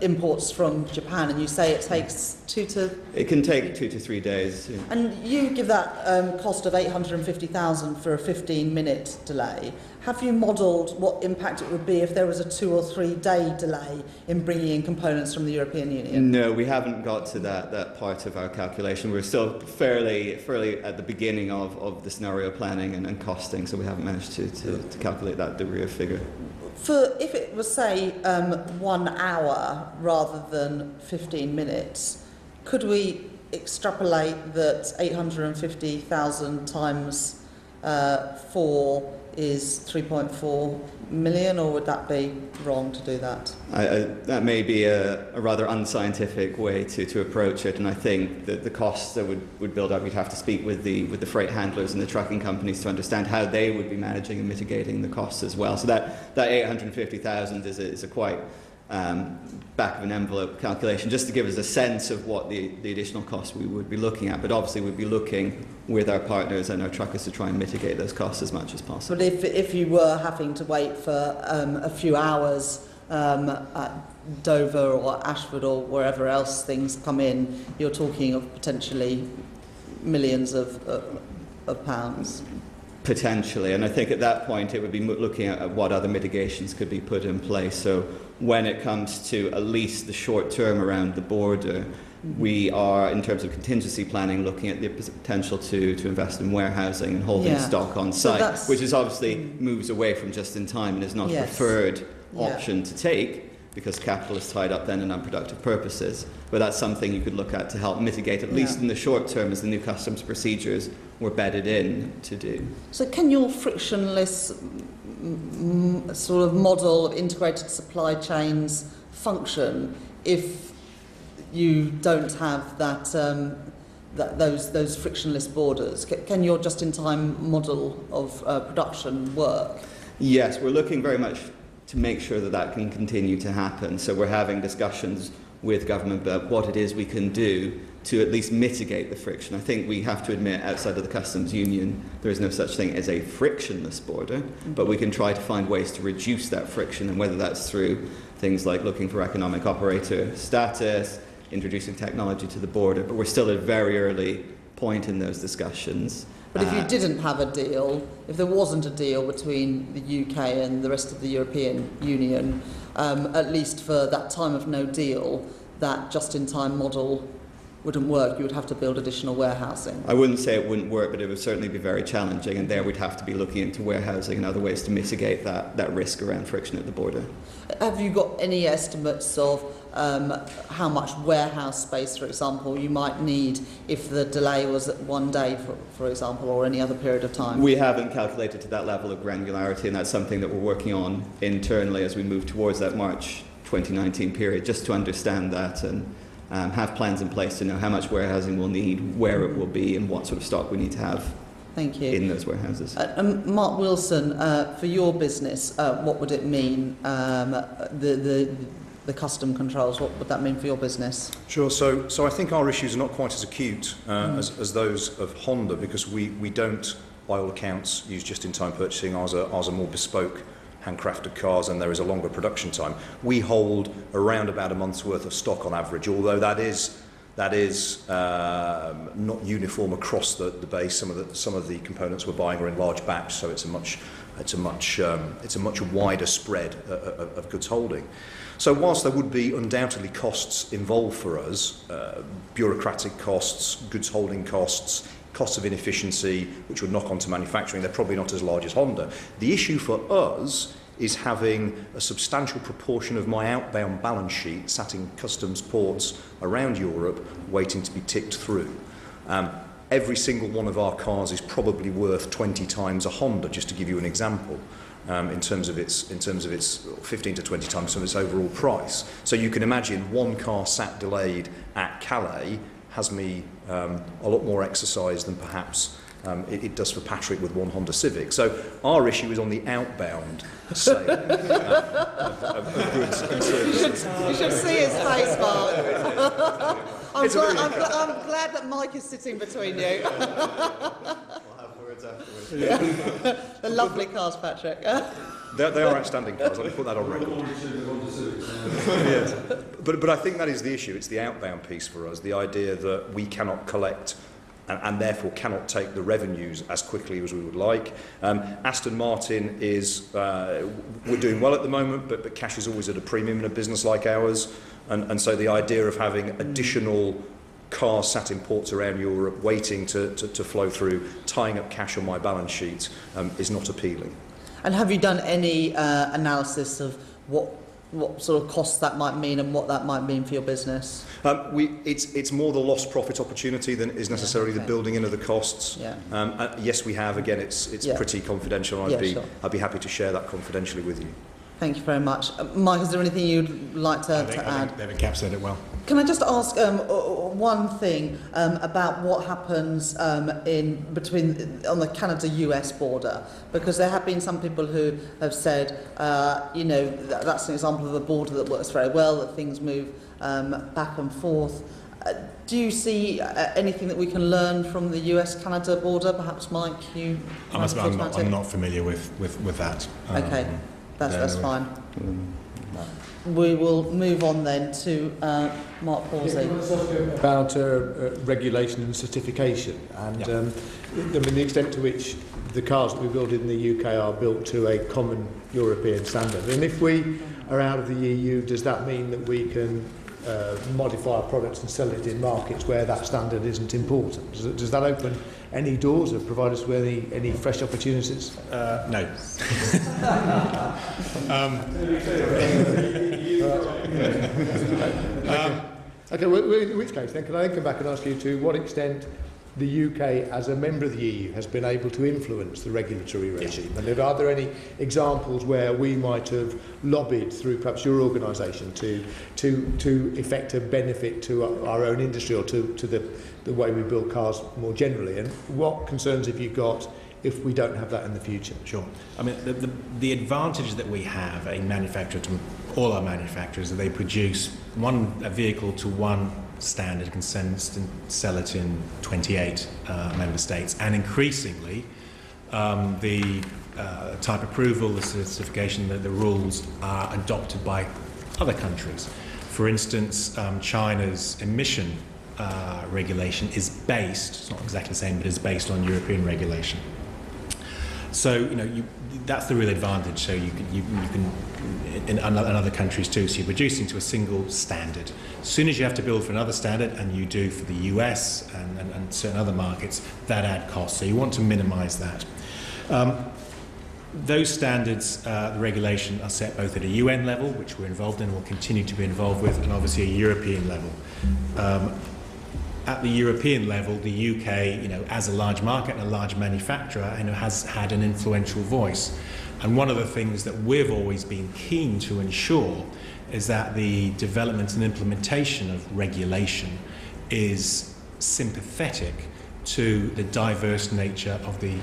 imports from Japan, and you say it takes It can take 2 to 3 days. Yeah. And you give that cost of $850,000 for a 15-minute delay. Have you modelled what impact it would be if there was a 2 or 3 day delay in bringing in components from the European Union? No, we haven't got to that part of our calculation. We're still fairly at the beginning of the scenario planning and costing, so we haven't managed to calculate that degree of figure. If it was, say, 1 hour rather than 15 minutes, could we extrapolate that 850,000 times 4 is 3.4 million, or would that be wrong to do that? That may be a rather unscientific way to approach it, and I think that the costs that would build up, we'd have to speak with the freight handlers and the trucking companies to understand how they would be managing and mitigating the costs as well. So that 850,000 is a quite back of an envelope calculation, just to give us a sense of what the additional costs we would be looking at. But obviously we'd be looking with our partners and our truckers to try and mitigate those costs as much as possible. But if you were having to wait for a few hours at Dover or Ashford or wherever else things come in, you're talking of potentially millions of pounds. Potentially, and I think at that point it would be looking at what other mitigations could be put in place. So when it comes to at least the short term around the border, we are, in terms of contingency planning, looking at the potential to invest in warehousing and holding stock on site, which is obviously moves away from just in time and is not a preferred option to take, because capital is tied up then in unproductive purposes. But that's something you could look at to help mitigate, at least in the short term, as the new customs procedures were bedded in to do. So can your frictionless sort of model of integrated supply chains function if you don't have that, those frictionless borders? Can your just-in-time model of production work? Yes, we're looking very much to make sure that that can continue to happen. So we're having discussions with government about what it is we can do to at least mitigate the friction. I think we have to admit, outside of the customs union, there is no such thing as a frictionless border, but we can try to find ways to reduce that friction, and whether that's through things like looking for economic operator status, introducing technology to the border. But we're still at a very early point in those discussions. But if you didn't have a deal, if there wasn't a deal between the UK and the rest of the European Union, at least for that time of no deal, that just-in-time model wouldn't work. You would have to build additional warehousing. I wouldn't say it wouldn't work, but it would certainly be very challenging, and there we'd have to be looking into warehousing and other ways to mitigate that risk around friction at the border. Have you got any estimates of how much warehouse space, for example, you might need if the delay was at 1 day, for example, or any other period of time? We haven't calculated to that level of granularity, and that's something that we're working on internally as we move towards that March 2019 period, just to understand that and have plans in place to know how much warehousing we'll need, where it will be, and what sort of stock we need to have in those warehouses. Mark Wilson, for your business, what would it mean, the custom controls? What would that mean for your business? Sure. So I think our issues are not quite as acute as those of Honda, because we don't, by all accounts, use just-in-time purchasing. Ours are more bespoke, handcrafted cars, and there is a longer production time. We hold around about a month's worth of stock on average, although that is not uniform across the base. Some of the components we're buying are in large batch, so it's a much wider spread of goods holding. So whilst there would be undoubtedly costs involved for us, bureaucratic costs, goods holding costs, costs of inefficiency, which would knock onto manufacturing, they're probably not as large as Honda. The issue for us is having a substantial proportion of my outbound balance sheet sat in customs ports around Europe waiting to be ticked through. Every single one of our cars is probably worth 20 times a Honda, just to give you an example, in terms of its 15 to 20 times some of its overall price. So you can imagine one car sat delayed at Calais has me a lot more exercise than perhaps it does for Patrick with one Honda Civic. So our issue is on the outbound sale of goods and services. You should see his face, Mark. I'm glad that Mike is sitting between you. We'll have words afterwards. The lovely cars, Patrick. They are outstanding cars. Let me put that on record. Yes. But I think that is the issue. It's the outbound piece for us. The idea that we cannot collect and therefore cannot take the revenues as quickly as we would like. Aston Martin is, we're doing well at the moment, but cash is always at a premium in a business like ours. And so the idea of having additional cars sat in ports around Europe waiting to flow through, tying up cash on my balance sheet is not appealing. And have you done any analysis of what what sort of costs that might mean and what that might mean for your business? It's more the lost profit opportunity than it is necessarily the building in of the costs. Yeah. Yes, we have. Again, it's pretty confidential. I'd be happy to share that confidentially with you. Thank you very much. Mike, is there anything you'd like to add? I think David Cap said it well. Can I just ask one thing about what happens on the Canada-US border? Because there have been some people who have said, that's an example of a border that works very well, that things move back and forth. Do you see anything that we can learn from the US-Canada border? Perhaps, Mike, you... I'm not familiar with that. Okay, that's fine. We will move on then to Mark Pawsey. About regulation and certification, and the extent to which the cars that we build in the UK are built to a common European standard. And if we are out of the EU, does that mean that we can modify our products and sell it in markets where that standard isn't important? Does that open any doors or provide us with any fresh opportunities? No. Okay, well, in which case then can I come back and ask you to what extent the UK as a member of the EU has been able to influence the regulatory regime? And are there any examples where we might have lobbied through perhaps your organisation to effect a benefit to our own industry or to the way we build cars more generally? And what concerns have you got if we don't have that in the future? Sure. I mean, the advantage that we have, a manufacturer to all our manufacturers, is that they produce a vehicle to one standard, can sell it in 28 member states, and increasingly the type approval, the certification, the rules are adopted by other countries. For instance, China's emission regulation is based, it's not exactly the same, but is based on European regulation. So, that's the real advantage. So you can in other countries too. So you're producing to a single standard. As soon as you have to build for another standard, and you do for the US and certain other markets, that add costs. So you want to minimise that. Those standards, the regulation, are set both at a UN level, which we're involved in, and will continue to be involved with, and obviously a European level. At the European level, the UK, as a large market and a large manufacturer, has had an influential voice. And one of the things that we've always been keen to ensure is that the development and implementation of regulation is sympathetic to the diverse nature of the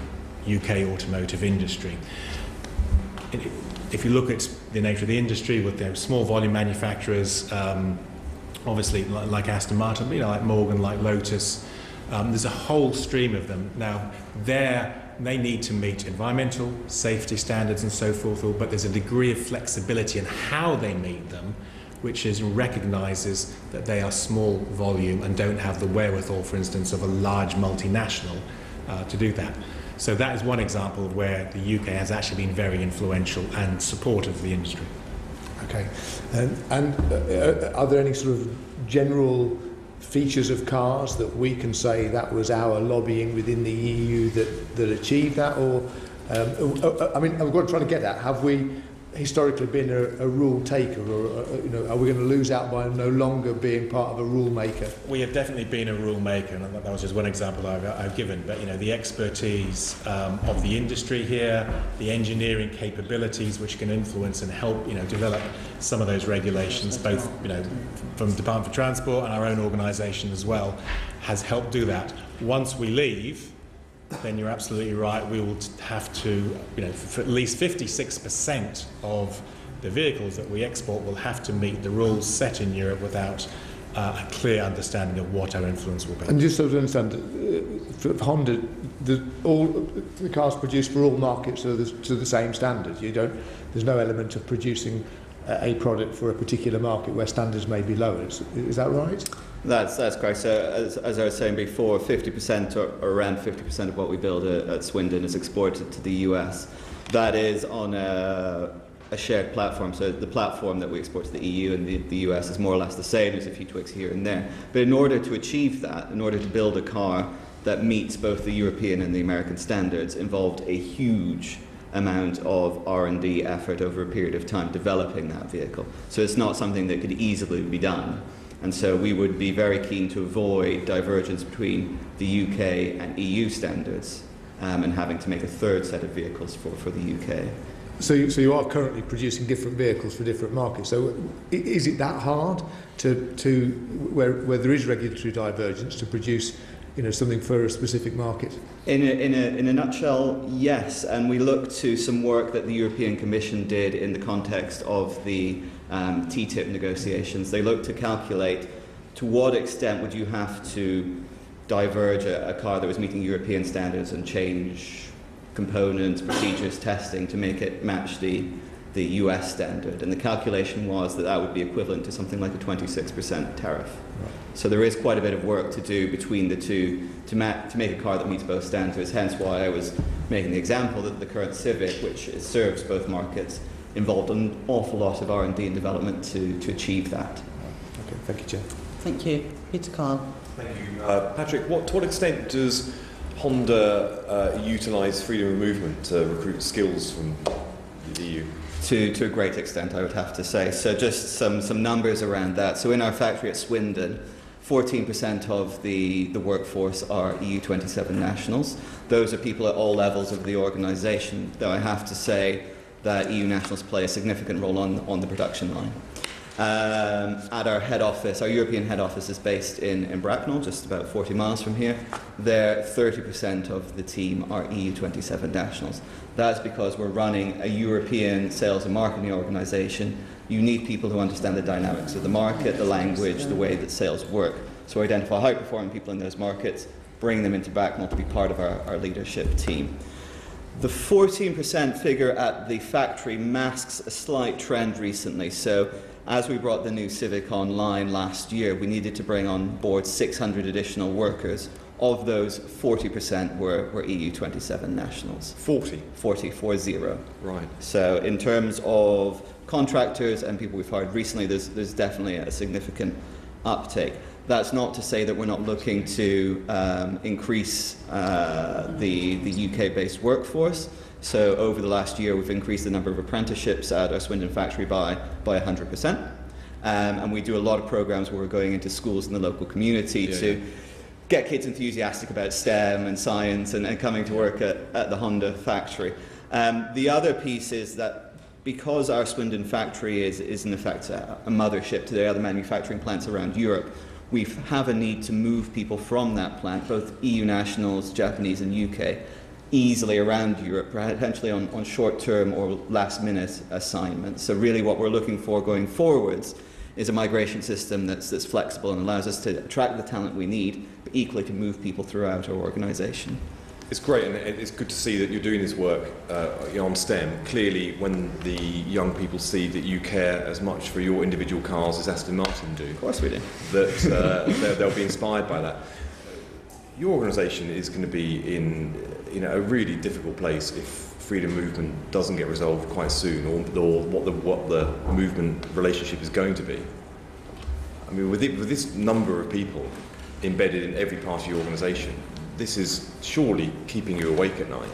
UK automotive industry. If you look at the nature of the industry with their small volume manufacturers, obviously like Aston Martin, like Morgan, like Lotus, there's a whole stream of them. Now, they need to meet environmental, safety standards and so forth, but there's a degree of flexibility in how they meet them, which recognises that they are small volume and don't have the wherewithal, for instance, of a large multinational to do that. So that is one example of where the UK has actually been very influential and supportive of the industry. Okay. And are there any sort of general features of cars that we can say that was our lobbying within the EU that achieved that? Or, I'm trying to get at, have we historically been a rule taker, or are we going to lose out by no longer being part of a rule maker? We have definitely been a rule maker, and that was just one example I've given. But the expertise of the industry here, the engineering capabilities which can influence and help develop some of those regulations, both from the Department for Transport and our own organisation as well, has helped do that. Once we leave, then you're absolutely right, we will have to, for at least 56% of the vehicles that we export will have to meet the rules set in Europe without a clear understanding of what our influence will be. And just so to understand, for Honda, all the cars produced for all markets are to the same standard. There's no element of producing a product for a particular market where standards may be lower. Is that right? That's correct. So as I was saying before, 50% or around 50% of what we build at Swindon is exported to the US. That is on a shared platform. So the platform that we export to the EU and the US is more or less the same. There's a few tweaks here and there. But in order to achieve that, in order to build a car that meets both the European and the American standards, involved a huge amount of R&D effort over a period of time developing that vehicle. So it's not something that could easily be done. And so we would be very keen to avoid divergence between the UK and EU standards and having to make a third set of vehicles for the UK. So you are currently producing different vehicles for different markets. So is it that hard to where there is regulatory divergence to produce something for a specific market? In a nutshell, yes. And we look to some work that the European Commission did in the context of the TTIP negotiations. They looked to calculate to what extent would you have to diverge a car that was meeting European standards and change components, procedures, testing to make it match the US standard. And the calculation was that that would be equivalent to something like a 26% tariff. Right. So there is quite a bit of work to do between the two to make a car that meets both standards, hence why I was making the example that the current Civic, which serves both markets, involved an awful lot of R&D and development to achieve that. Okay, thank you, Chair. Thank you. Peter Carl. Thank you. Patrick, to what extent does Honda utilise freedom of movement to recruit skills from the EU? To a great extent, I would have to say. So just some numbers around that. So in our factory at Swindon, 14% of the workforce are EU27 nationals. Those are people at all levels of the organisation, though I have to say that EU nationals play a significant role on the production line. At our head office, our European head office is based in Bracknell, just about 40 miles from here. There, 30% of the team are EU27 nationals. That's because we're running a European sales and marketing organisation. You need people who understand the dynamics of the market, the language, the way that sales work. So identify high-performing people in those markets, bring them into Bracknell to be part of our leadership team. The 14% figure at the factory masks a slight trend recently. So as we brought the new Civic online last year, we needed to bring on board 600 additional workers. Of those, 40% were EU27 nationals. 40? 40. Right. So in terms of contractors and people we've hired recently, there's definitely a significant uptake. That's not to say that we're not looking to increase the UK-based workforce. So over the last year, we've increased the number of apprenticeships at our Swindon factory by 100%. And we do a lot of programs where we're going into schools in the local community to get kids enthusiastic about STEM and science and coming to work at the Honda factory. The other piece is that because our Swindon factory is in effect a mothership to the other manufacturing plants around Europe, we have a need to move people from that plant, both EU nationals, Japanese and UK, easily around Europe, potentially on short-term or last-minute assignments. So really what we're looking for going forwards is a migration system that's flexible and allows us to attract the talent we need, but equally to move people throughout our organisation. It's great, and it's good to see that you're doing this work on STEM. Clearly, when the young people see that you care as much for your individual cars as Aston Martin do, of course we do, that they'll be inspired by that. Your organisation is going to be in a really difficult place if freedom movement doesn't get resolved quite soon, or what the movement relationship is going to be. I mean, with this number of people embedded in every part of your organisation, this is surely keeping you awake at night.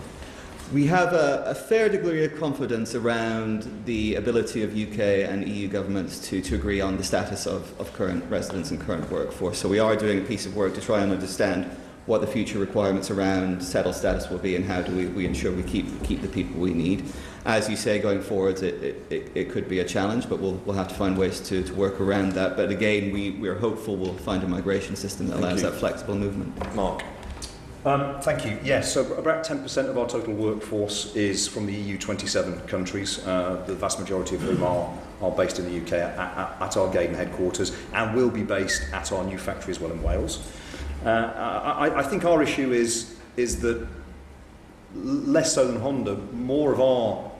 We have a fair degree of confidence around the ability of UK and EU governments to agree on the status of current residents and current workforce. So we are doing a piece of work to try and understand what the future requirements around settled status will be and how do we ensure we keep the people we need. As you say, going forward, it could be a challenge, but we'll have to find ways to work around that. But again, we're hopeful we'll find a migration system that allows that flexible movement. Mark. Thank you. Yes, so about 10% of our total workforce is from the EU27 countries, the vast majority of whom are based in the UK at our Gaydon headquarters and will be based at our new factory as well in Wales. I think our issue is that less so than Honda, more of our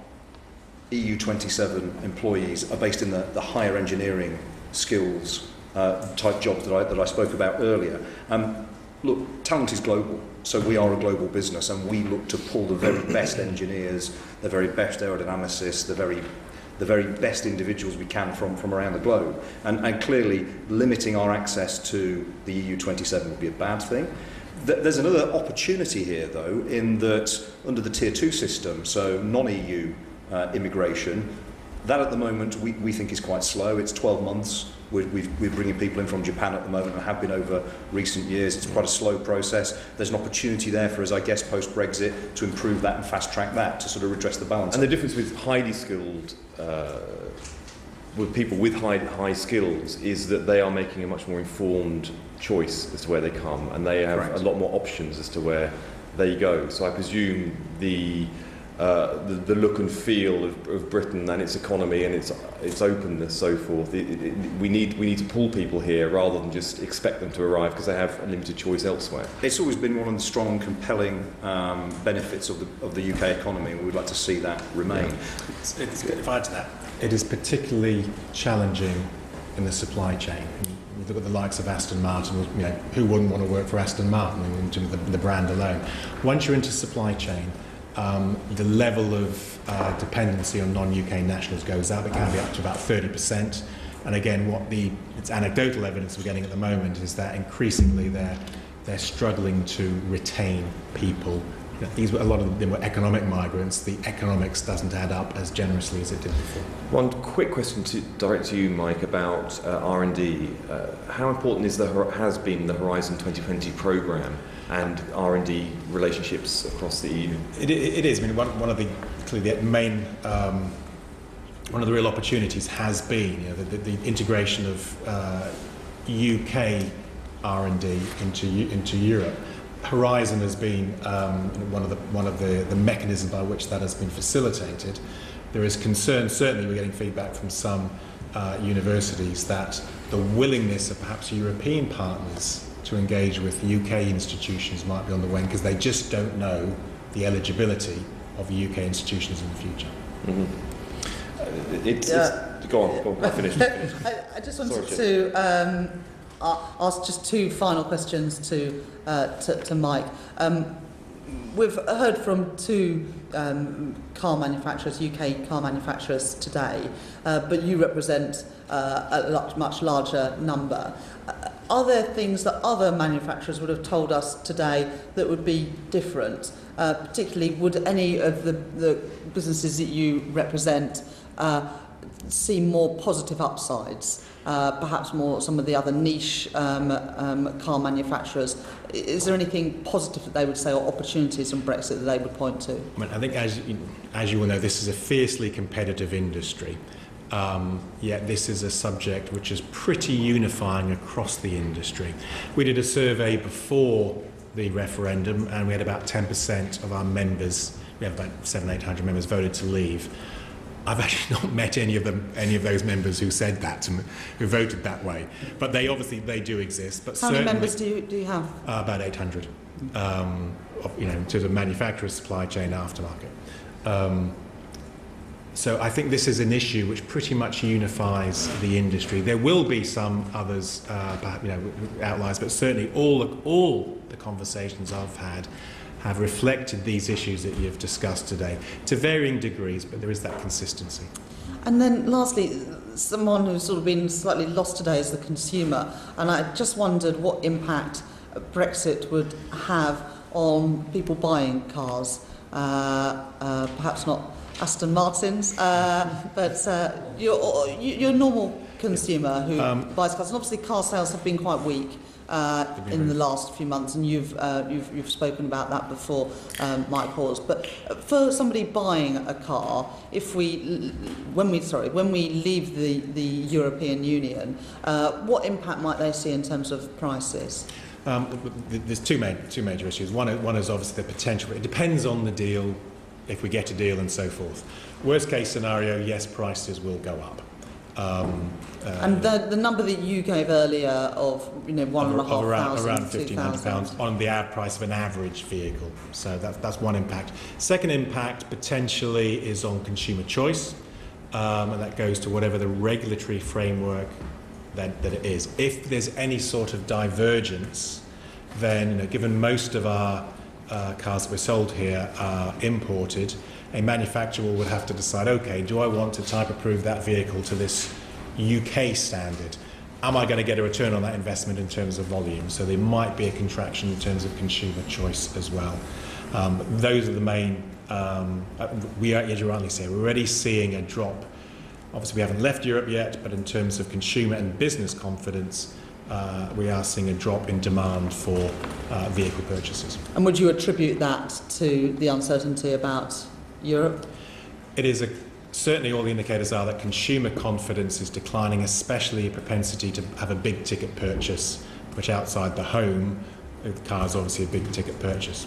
EU27 employees are based in the higher engineering skills type jobs that I spoke about earlier. Look, talent is global, so we are a global business and we look to pull the very best engineers, the very best aerodynamicists, the the very best individuals we can from around the globe. And clearly, limiting our access to the EU 27 would be a bad thing. There's another opportunity here, though, in that under the Tier 2 system, so non-EU immigration, that at the moment we think is quite slow. It's 12 months. We're bringing people in from Japan at the moment and have been over recent years. It's quite a slow process. There's an opportunity there for us, I guess, post-Brexit to improve that and fast-track that to sort of redress the balance. And the difference with highly skilled, with people with high skills, is that they are making a much more informed choice as to where they come, and they have a lot more options as to where they go. So I presume the look and feel of Britain and its economy and its openness, so forth. We need to pull people here rather than just expect them to arrive because they have a limited choice elsewhere. It's always been one of the strong, compelling benefits of the UK economy, and we'd like to see that remain. If I add to that, it is particularly challenging in the supply chain. Look at the likes of Aston Martin. Who wouldn't want to work for Aston Martin in terms of the brand alone? Once you're into supply chain, the level of dependency on non-UK nationals goes up. It can be up to about 30%. And again, it's anecdotal evidence we're getting at the moment is that increasingly they're struggling to retain people. A lot of them were economic migrants. The economics doesn't add up as generously as it did before. One quick question direct to you, Mike, about R&D. How important has been the Horizon 2020 programme and R&D relationships across the EU? It is. I mean, one of the main one of the real opportunities has been the integration of UK R&D into Europe. Horizon has been one of the mechanisms by which that has been facilitated. There is concern, certainly we're getting feedback from some universities, that the willingness of perhaps European partners to engage with UK institutions might be on the wane because they just don't know the eligibility of UK institutions in the future. Mm-hmm. Go on, I finished. I just wanted to ask just two final questions to Mike. We've heard from two car manufacturers, UK car manufacturers today, but you represent a much larger number. Are there things that other manufacturers would have told us today that would be different? Particularly, would any of the businesses that you represent see more positive upsides? Perhaps more some of the other niche car manufacturers. Is there anything positive that they would say or opportunities from Brexit that they would point to? I think, as you will know, this is a fiercely competitive industry. Yet this is a subject which is pretty unifying across the industry. We did a survey before the referendum, and we had about 10% of our members, we have about 700-800 members, voted to leave. I've actually not met any of those members who said that to me, who voted that way. But they do exist. But how many members do you have? About 800. In terms of manufacturer, supply chain, aftermarket. So I think this is an issue which pretty much unifies the industry. There will be some others, perhaps, outliers, but certainly all the conversations I've had have reflected these issues that you've discussed today to varying degrees, but there is that consistency. And then lastly, someone who's sort of been slightly lost today is the consumer, and I just wondered what impact Brexit would have on people buying cars, perhaps not Aston Martins, but your normal consumer who buys cars. And obviously car sales have been quite weak in the last few months, and you've spoken about that before, Mike Hawes. But for somebody buying a car, when we leave the European Union, what impact might they see in terms of prices? There's two major issues. One is obviously the potential. It depends on the deal, if we get a deal and so forth. Worst case scenario, yes, prices will go up. And the number that you gave earlier of £1,500, around £1,500 on the price of an average vehicle. So that's one impact. Second impact potentially is on consumer choice, and that goes to whatever the regulatory framework that it is. If there's any sort of divergence, then given most of our cars that were sold here are imported, a manufacturer would have to decide, okay, do I want to type approve that vehicle to this UK standard? Am I going to get a return on that investment in terms of volume? So there might be a contraction in terms of consumer choice as well. Those are the main, we are, as you rightly say, we're already seeing a drop. Obviously we haven't left Europe yet, but in terms of consumer and business confidence, we are seeing a drop in demand for vehicle purchases. And would you attribute that to the uncertainty about Europe? It is certainly all the indicators are that consumer confidence is declining, especially a propensity to have a big ticket purchase, which outside the home, the car is obviously a big ticket purchase.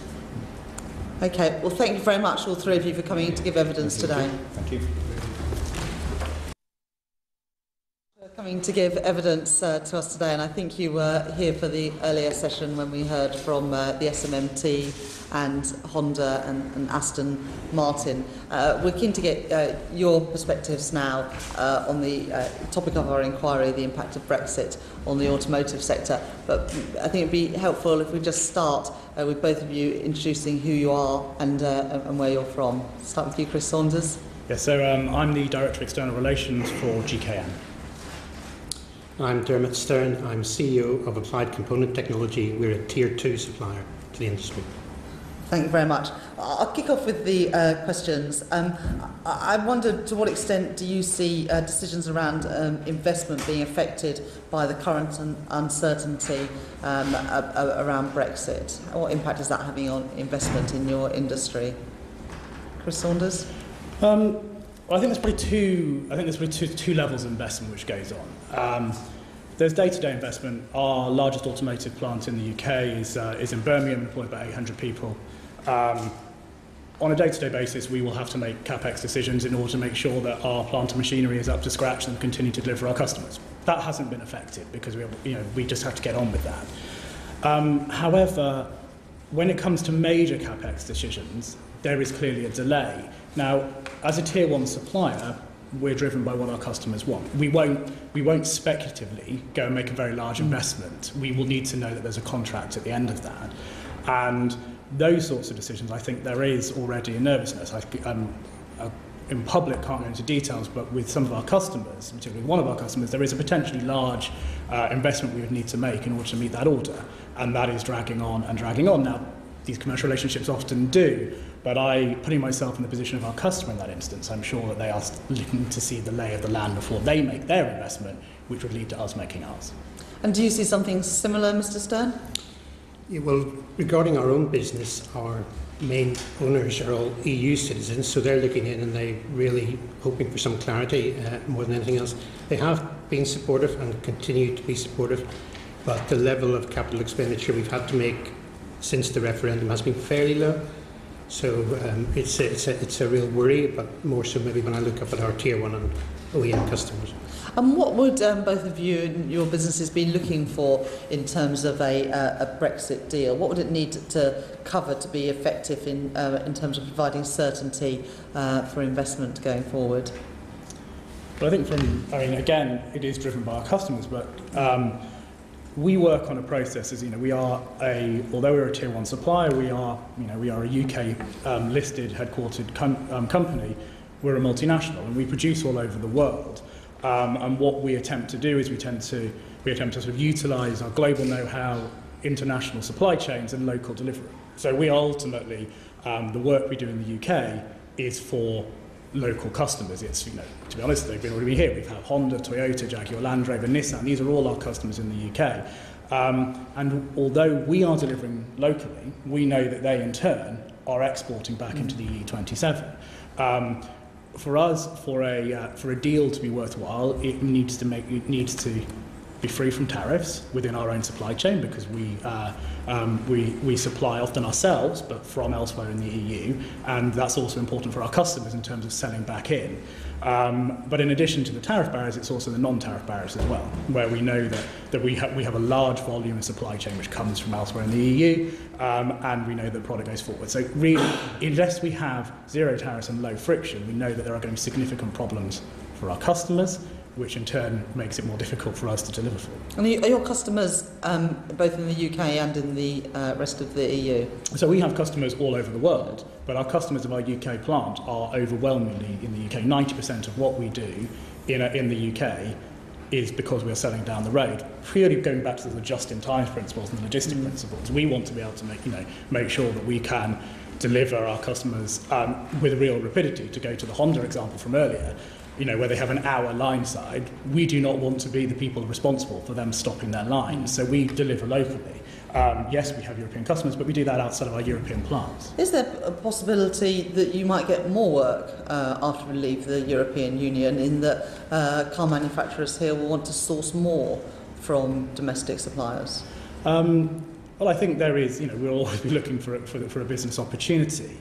Okay, well thank you very much all three of you for coming to give evidence today. Thank you. Coming to give evidence to us today, and I think you were here for the earlier session when we heard from the SMMT and Honda and Aston Martin. We're keen to get your perspectives now on the topic of our inquiry, the impact of Brexit on the automotive sector. But I think it'd be helpful if we just start with both of you introducing who you are and where you're from. Start with you, Chris Saunders. Yeah, so I'm the Director of External Relations for GKN. I'm Dermot Stern. I'm CEO of Applied Component Technology. We're a Tier 2 supplier to the industry. Thank you very much. I'll kick off with the questions. I wondered, to what extent do you see decisions around investment being affected by the current uncertainty around Brexit? What impact is that having on investment in your industry? Chris Saunders? Well, I think there's probably two levels of investment which goes on. There's day-to-day investment. Our largest automotive plant in the UK is in Birmingham, employs about 800 people. On a day-to-day basis, we will have to make CapEx decisions in order to make sure that our plant and machinery is up to scratch and continue to deliver our customers. That hasn't been affected because we just have to get on with that. However, when it comes to major CapEx decisions, there is clearly a delay. Now, as a Tier 1 supplier, we're driven by what our customers want. We won't speculatively go and make a very large investment. We will need to know that there's a contract at the end of that. And those sorts of decisions, I think there is already a nervousness. In public, can't go into details, but with some of our customers, particularly one of our customers, there is a potentially large investment we would need to make in order to meet that order. And that is dragging on and dragging on. Now, these commercial relationships often do, but putting myself in the position of our customer in that instance, I'm sure that they are looking to see the lay of the land before they make their investment, which would lead to us making ours. And do you see something similar, Mr. Stern? Yeah, well, regarding our own business, our main owners are all EU citizens, so they're looking in and they're really hoping for some clarity more than anything else. They have been supportive and continue to be supportive, but the level of capital expenditure we've had to make since the referendum has been fairly low. So it's a real worry, but more so maybe when I look up at our Tier 1 and OEM customers. And what would both of you and your businesses be looking for in terms of a Brexit deal? What would it need to cover to be effective in terms of providing certainty for investment going forward? Well, I think again, it is driven by our customers, but we work on a process as, although we're a Tier 1 supplier, we are a UK listed, headquartered company. We're a multinational and we produce all over the world. And what we attempt to do is we attempt to sort of utilise our global know-how, international supply chains and local delivery. So we ultimately, the work we do in the UK is for local customers. It's, to be honest, they've already been here. We've had Honda, Toyota, Jaguar Land Rover, Nissan. These are all our customers in the UK. And although we are delivering locally, we know that they in turn are exporting back into the EU27. For us, for a deal to be worthwhile, it needs to be free from tariffs within our own supply chain, because we supply often ourselves, but from elsewhere in the EU, and that's also important for our customers in terms of selling back in. But in addition to the tariff barriers, it's also the non-tariff barriers as well, where we know that we have a large volume of supply chain which comes from elsewhere in the EU, and we know that the product goes forward. So really, unless we have zero tariffs and low friction, we know that there are going to be significant problems for our customers, which in turn makes it more difficult for us to deliver for. And are your customers both in the UK and in the rest of the EU? So we have customers all over the world, but our customers of our UK plant are overwhelmingly in the UK. 90% of what we do in the UK is because we're selling down the road. Purely going back to the just-in-time principles and the logistic principles, we want to be able to make sure that we can deliver our customers with real rapidity. To go to the Honda example from earlier, where they have an hour line side, we do not want to be the people responsible for them stopping their line. So we deliver locally. Yes, we have European customers, but we do that outside of our European plants. Is there a possibility that you might get more work after we leave the European Union, in that car manufacturers here will want to source more from domestic suppliers? Well, I think there is, we'll always be looking for a business opportunity.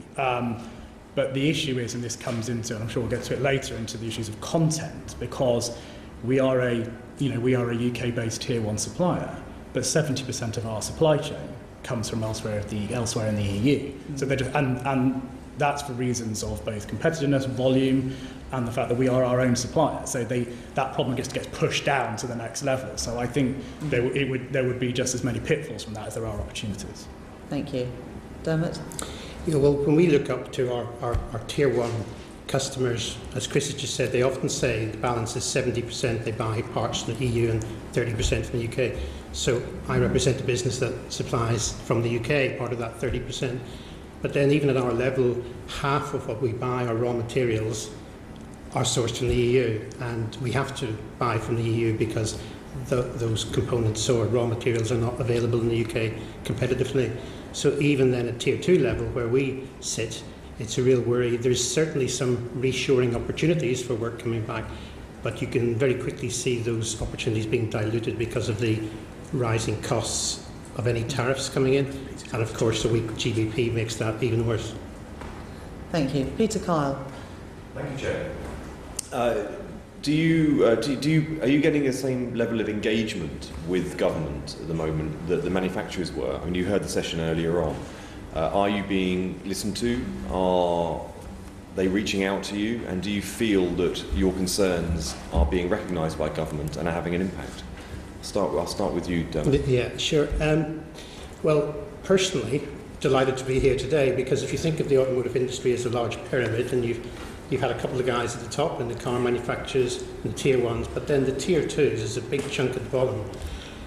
But the issue is, and this comes into, and I'm sure we'll get to it later, into the issues of content, because we are a UK-based tier 1 supplier, but 70% of our supply chain comes from elsewhere in the EU. So they're just, and that's for reasons of both competitiveness, volume, and the fact that we are our own supplier. So that problem gets pushed down to the next level. So I think there would be just as many pitfalls from that as there are opportunities. Thank you. Dermot? Well, when we look up to our tier 1 customers, as Chris has just said, they often say the balance is 70% they buy parts from the EU and 30% from the UK. So I represent a business that supplies from the UK, part of that 30%. But then even at our level, half of what we buy, our raw materials, are sourced from the EU, and we have to buy from the EU because those components or raw materials are not available in the UK competitively. So even then at tier 2 level, where we sit, it's a real worry. There's certainly some reshoring opportunities for work coming back, but you can very quickly see those opportunities being diluted because of the rising costs of any tariffs coming in, and of course the weak GDP makes that even worse. Thank you. Peter Kyle. Thank you, Chair. Are you getting the same level of engagement with government at the moment that the manufacturers were? I mean, you heard the session earlier on. Are you being listened to? Are they reaching out to you? And do you feel that your concerns are being recognised by government and are having an impact? I'll start with you, Dermot. Yeah, sure. Well, personally, delighted to be here today, because if you think of the automotive industry as a large pyramid, and you've had a couple of guys at the top in the car manufacturers and the tier 1s, but then the tier 2s is a big chunk at the bottom.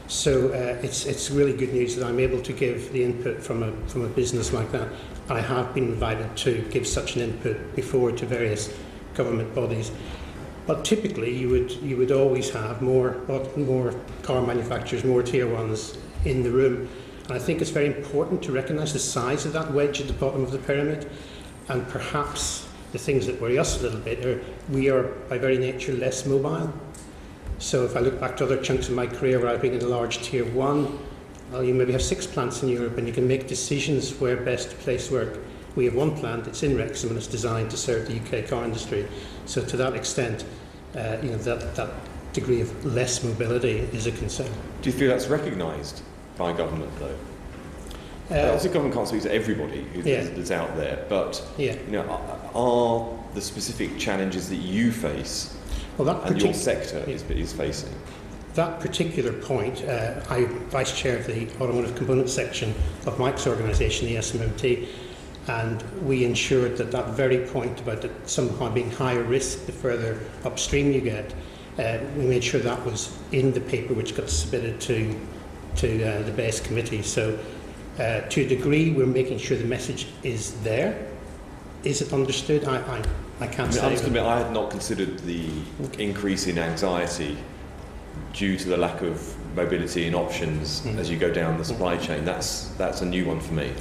So it's really good news that I'm able to give the input from a business like that. I have been invited to give such an input before to various government bodies. But typically you would always have more car manufacturers, more tier 1s in the room. And I think it's very important to recognise the size of that wedge at the bottom of the pyramid, and perhaps the things that worry us a little bit are we are by very nature less mobile. So if I look back to other chunks of my career where I've been in a large tier 1, well, you maybe have 6 plants in Europe and you can make decisions where best to place work. We have one plant, it's in Wrexham, and it's designed to serve the UK car industry. So to that extent, that degree of less mobility is a concern. Do you feel that's recognised by government, though? Obviously, government can't speak to everybody that's out there, but are the specific challenges that you face and your sector is facing? That particular point, I'm Vice Chair of the Automotive Components section of Mike's organisation, the SMMT, and we ensured that very point about it somehow being higher risk the further upstream you get, we made sure that was in the paper which got submitted to the BASE committee. So to a degree we're making sure the message is there. Is it understood? I can't say. I must admit, I had not considered the increase in anxiety due to the lack of mobility and options as you go down the supply chain. That's a new one for me.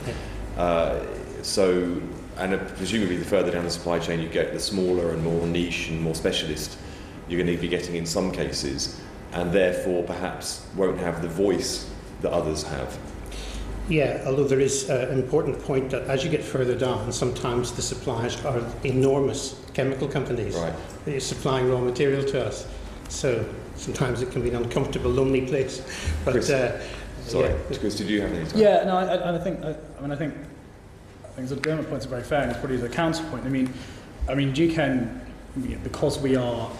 And presumably the further down the supply chain you get, the smaller and more niche and more specialist you're going to be getting in some cases, and therefore perhaps won't have the voice that others have. Yeah, although there is an important point that as you get further down, sometimes the suppliers are enormous chemical companies supplying raw material to us. So sometimes it can be an uncomfortable, lonely place. But Chris, Chris, did you have any time? Yeah, no, I think the Dermot points are very fair, and it's probably the counterpoint. I mean, GChem, because we are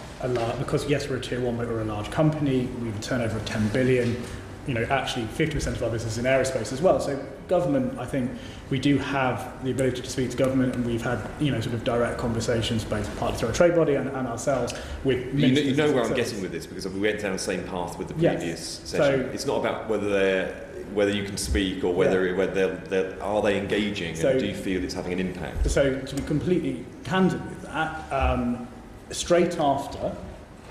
because yes, we're a tier 1, but we're a large company, we have a turnover of 10 billion, actually 50% of our business is in aerospace as well. So government, I think we do have the ability to speak to government, and we've had, sort of direct conversations, both partly through our trade body and ourselves with ministers. You know where I'm getting with this, because we went down the same path with the previous session. It's not about whether you can speak or whether are they engaging, and do you feel it's having an impact? So to be completely candid with that, straight after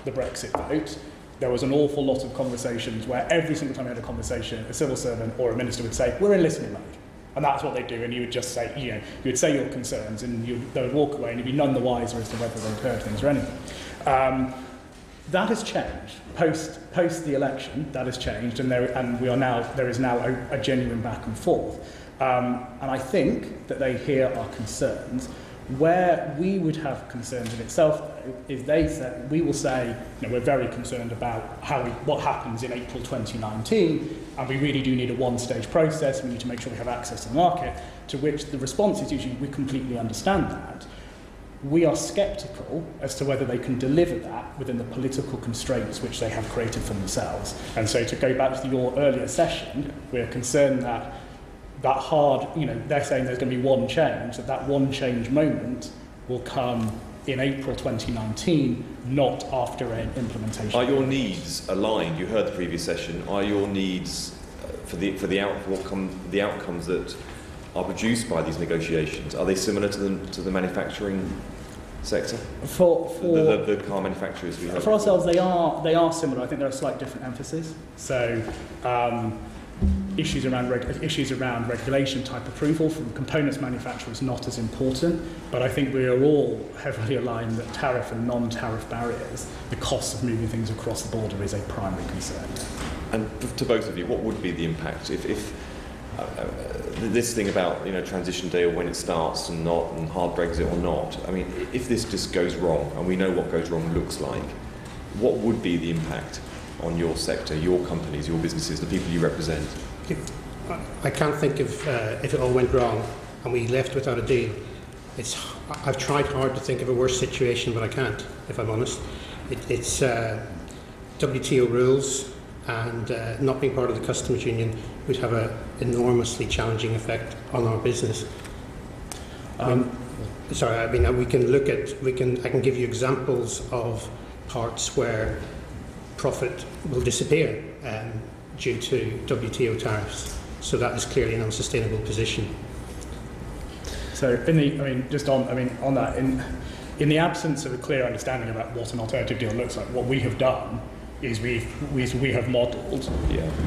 the Brexit vote, there was an awful lot of conversations where every single time we had a conversation, a civil servant or a minister would say, we're in listening mode. And that's what they do, and you would just say, you would say your concerns, and they would walk away, and you'd be none the wiser as to whether they'd heard things or anything. That has changed. Post the election, that has changed, and there is now a genuine back and forth. And I think that they hear our concerns. Where we would have concerns in itself, though, is we will say, we're very concerned about what happens in April 2019, and we really do need a one-stage process. We need to make sure we have access to the market. To which the response is usually, we completely understand that. We are sceptical as to whether they can deliver that within the political constraints which they have created for themselves. And so, to go back to your earlier session, we're concerned that hard, they're saying there's going to be one change, that one change moment will come in April 2019, not after an implementation. Are your needs aligned? You heard the previous session. Are your needs for the outcomes that are produced by these negotiations, are they similar to the manufacturing sector? For the car manufacturers we have? For ourselves, they are similar. I think there are slight different emphasis. So. Issues around regulation type approval from components manufacturers not as important, but I think we are all heavily aligned that tariff and non-tariff barriers, the cost of moving things across the border, is a primary concern. And to both of you, what would be the impact if this thing about transition day, or when it starts and not, and hard Brexit or not? I mean, if this just goes wrong, and we know what goes wrong looks like, what would be the impact on your sector, your companies, your businesses, the people you represent? I can't think of if it all went wrong and we left without a deal. I've tried hard to think of a worse situation, but I can't, if I'm honest. It's WTO rules, and not being part of the customs union would have an enormously challenging effect on our business. I can give you examples of parts where profit will disappear due to WTO tariffs. So that is clearly an unsustainable position. So on that, in the absence of a clear understanding about what an alternative deal looks like, what we have done is we have modelled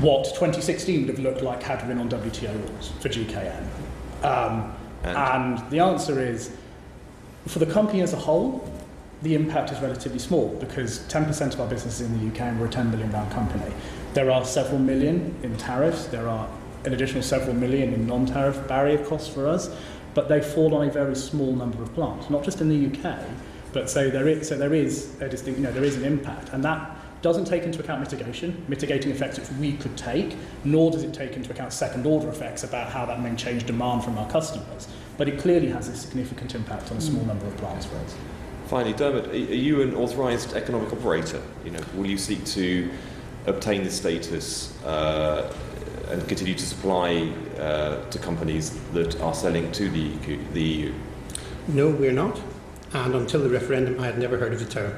what 2016 would have looked like had we been on WTO rules for GKN. And the answer is, for the company as a whole, the impact is relatively small, because 10% of our business is in the UK and we're a £10 billion company. There are several million in tariffs, there are an additional several million in non-tariff barrier costs for us, but they fall on a very small number of plants, not just in the UK, but there is a distinct, there is an impact, and that doesn't take into account mitigating effects which we could take, nor does it take into account second-order effects about how that may change demand from our customers. But it clearly has a significant impact on a small number of plants for us. Finally, Dermot, are you an authorised economic operator? Will you seek to obtain this status and continue to supply to companies that are selling to the EU? No, we're not. And until the referendum, I had never heard of the term.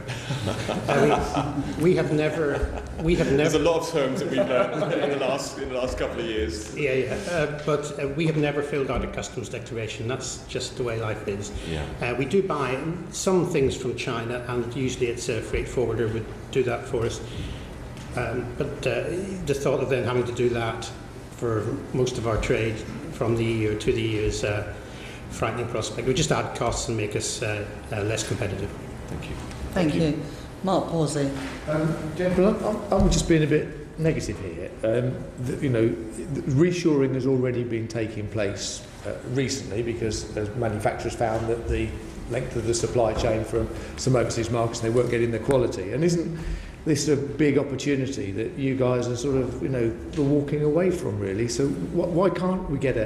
We have never. There's a lot of terms that we've learned in the last couple of years. But we have never filled out a customs declaration. That's just the way life is. We do buy some things from China, and usually it's a freight forwarder would do that for us. But the thought of then having to do that for most of our trade from the EU to the EU is frightening prospect. We just add costs and make us less competitive. Thank you. Thank you. Mark Horsey. I'm just being a bit negative here. Reshoring has already been taking place recently, because manufacturers found that the length of the supply chain from some overseas markets, they weren't getting the quality. And this is a big opportunity that you guys are sort of, walking away from, really. So why can't we get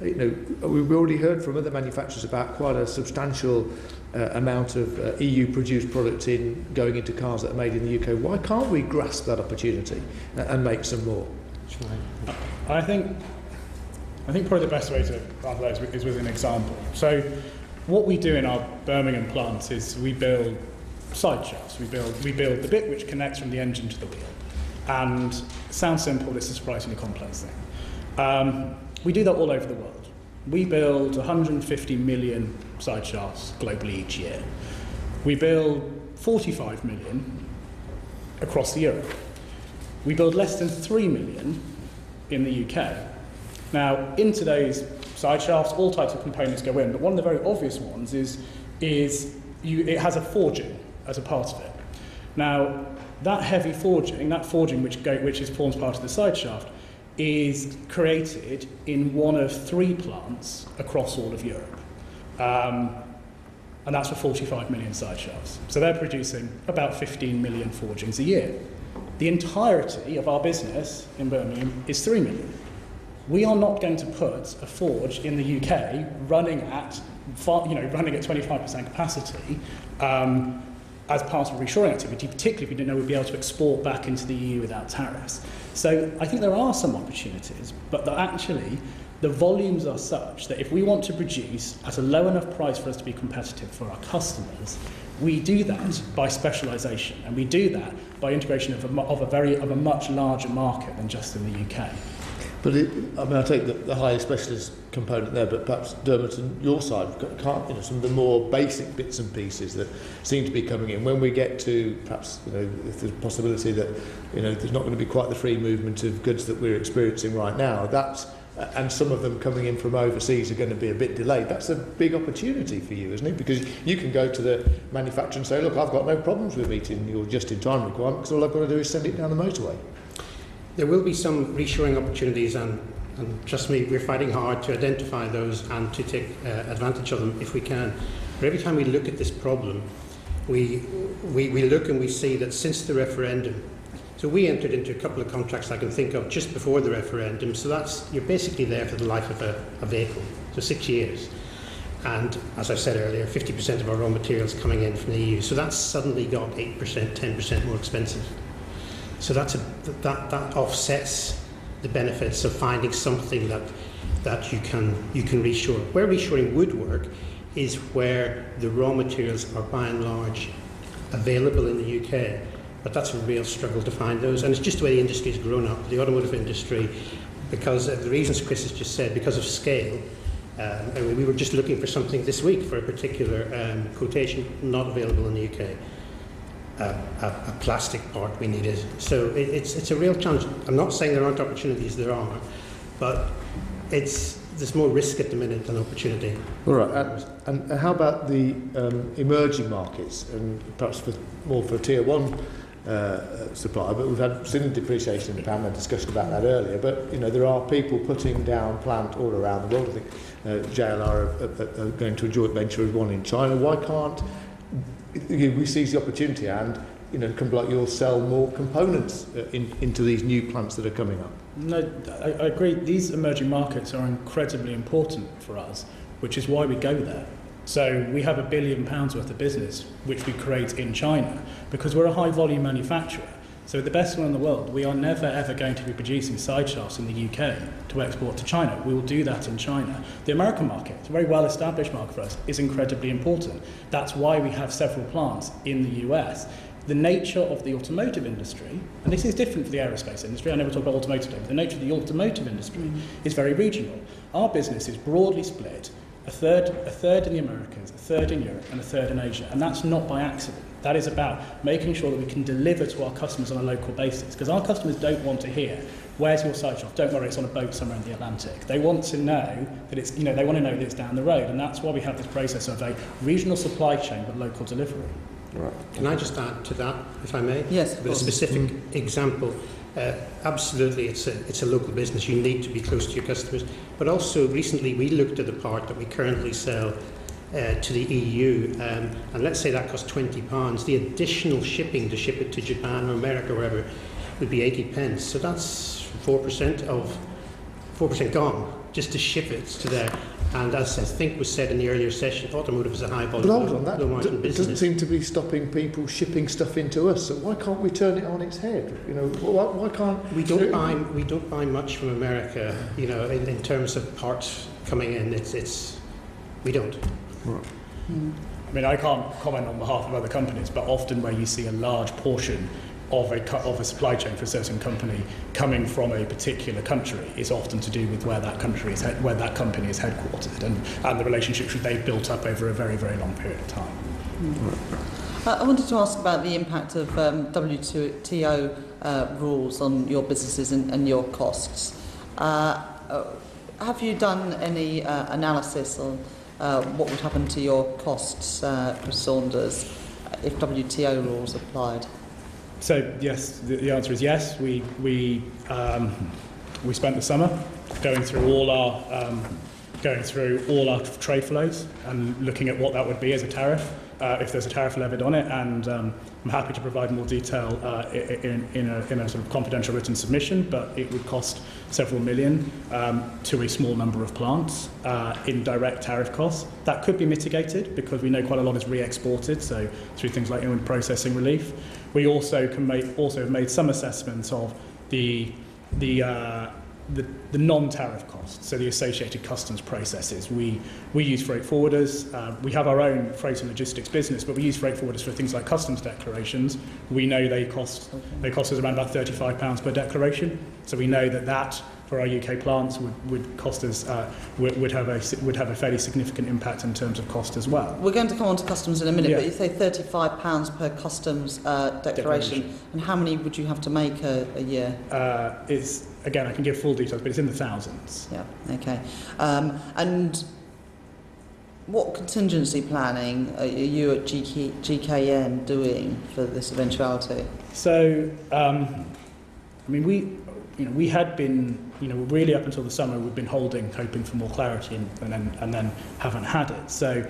we've already heard from other manufacturers about quite a substantial amount of EU-produced product going into cars that are made in the UK. Why can't we grasp that opportunity and make some more? I think probably the best way to answer that is with an example. So what we do in our Birmingham plant is we build side shafts. We build the bit which connects from the engine to the wheel. And it sounds simple, it's a surprisingly complex thing. We do that all over the world. We build 150 million side shafts globally each year. We build 45 million across Europe. We build less than 3 million in the UK. Now, in today's side shafts, all types of components go in, but one of the very obvious ones is it has a forging as a part of it. Now, that heavy forging, which forms part of the side shaft, is created in one of 3 plants across all of Europe. And that's for 45 million side shafts. So they're producing about 15 million forgings a year. The entirety of our business in Birmingham is 3 million. We are not going to put a forge in the UK running at 25% capacity as part of a reshoring activity, particularly if we didn't know we'd be able to export back into the EU without tariffs. So I think there are some opportunities, but that actually the volumes are such that if we want to produce at a low enough price for us to be competitive for our customers, we do that by specialisation, and we do that by integration of a much larger market than just in the UK. But I take the highly specialist component there, but perhaps Dermot, on your side, some of the more basic bits and pieces that seem to be coming in. When we get to perhaps, if there's a possibility that there's not going to be quite the free movement of goods that we're experiencing right now, and some of them coming in from overseas are going to be a bit delayed. That's a big opportunity for you, isn't it? Because you can go to the manufacturer and say, look, I've got no problems with meeting your just-in-time requirement because all I've got to do is send it down the motorway. There will be some reshoring opportunities, and trust me, we're fighting hard to identify those and to take advantage of them if we can. But every time we look at this problem, we look and we see that since the referendum, so we entered into a couple of contracts I can think of just before the referendum, so you're basically there for the life of a vehicle, so 6 years. And as I said earlier, 50% of our raw materials coming in from the EU, so that's suddenly got 8%, 10% more expensive. So that offsets the benefits of finding something that you can reshore. Where reshoring would work is where the raw materials are by and large available in the UK, but that's a real struggle to find those. And it's just the way the industry has grown up, the automotive industry, because of the reasons Chris has just said, because of scale. We were just looking for something this week for a particular quotation not available in the UK. A plastic part we needed. So it's a real challenge. I'm not saying there aren't opportunities, there are, but there's more risk at the minute than opportunity. All right, and how about the emerging markets, and perhaps more for Tier 1 supply, but we've seen depreciation in the pound, and discussion about that earlier, but there are people putting down plant all around the world. I think JLR are going to a joint venture with one in China. Why can't we seize the opportunity and companies like yours sell more components into these new plants that are coming up? No, I agree. These emerging markets are incredibly important for us, which is why we go there. So we have £1 billion worth of business which we create in China because we're a high volume manufacturer. So the best one in the world, we are never ever going to be producing side shafts in the UK to export to China. We will do that in China. The American market, it's a very well established market for us, is incredibly important. That's why we have several plants in the US. The nature of the automotive industry, and this is different for the aerospace industry, I never talk about automotive today, but the nature of the automotive industry is very regional. Our business is broadly split, a third in the Americas, a third in Europe, and a third in Asia, and that's not by accident. That is about making sure that we can deliver to our customers on a local basis, because our customers don't want to hear, where's your side shaft? Don't worry, it's on a boat somewhere in the Atlantic. They want to know that it's, they want to know that it's down the road, and that's why we have this process of a regional supply chain but local delivery. Right. Can I just add to that, if I may? Yes. With a specific example. Absolutely, it's a local business. You need to be close to your customers. But also, recently, we looked at the part that we currently sell to the EU, and let's say that costs £20, the additional shipping to ship it to Japan or America or wherever would be 80 pence. So that's 4% gone just to ship it to there. And as I think was said in the earlier session, automotive is a high volume, But hold on, that low margin business. doesn't seem to be stopping people shipping stuff into us. So why can't we turn it on its head? You know, why can't we don't buy much from America? You know, in terms of parts coming in, we don't. Right. I mean, I can't comment on behalf of other companies, but often where you see a large portion of a supply chain for a certain company coming from a particular country is often to do with where that company is headquartered and the relationships that they've built up over a very, very long period of time. I wanted to ask about the impact of WTO rules on your businesses and your costs. Have you done any analysis on what would happen to your costs, Chris Saunders, if WTO rules applied? So yes, the answer is yes. We spent the summer going through all our trade flows and looking at what that would be as a tariff, if there's a tariff levied on it. And I'm happy to provide more detail in a sort of confidential written submission. But it would cost several million to a small number of plants in direct tariff costs. That could be mitigated because we know quite a lot is re-exported, so through things like inward processing relief. We also have made some assessments of the non-tariff costs, so the associated customs processes. We use freight forwarders. We have our own freight and logistics business, but we use freight forwarders for things like customs declarations. We know they cost us around about £35 per declaration. So we know that for our UK plants would cost us would have a fairly significant impact in terms of cost as well. We're going to come on to customs in a minute, Yeah. but you say £35 per customs declaration. And how many would you have to make a year? Again, I can give full details, but it's in the thousands. Yeah, okay. And what contingency planning are you at GKN doing for this eventuality? So, I mean, we had been, really up until the summer, we've been hoping for more clarity, and then haven't had it. So,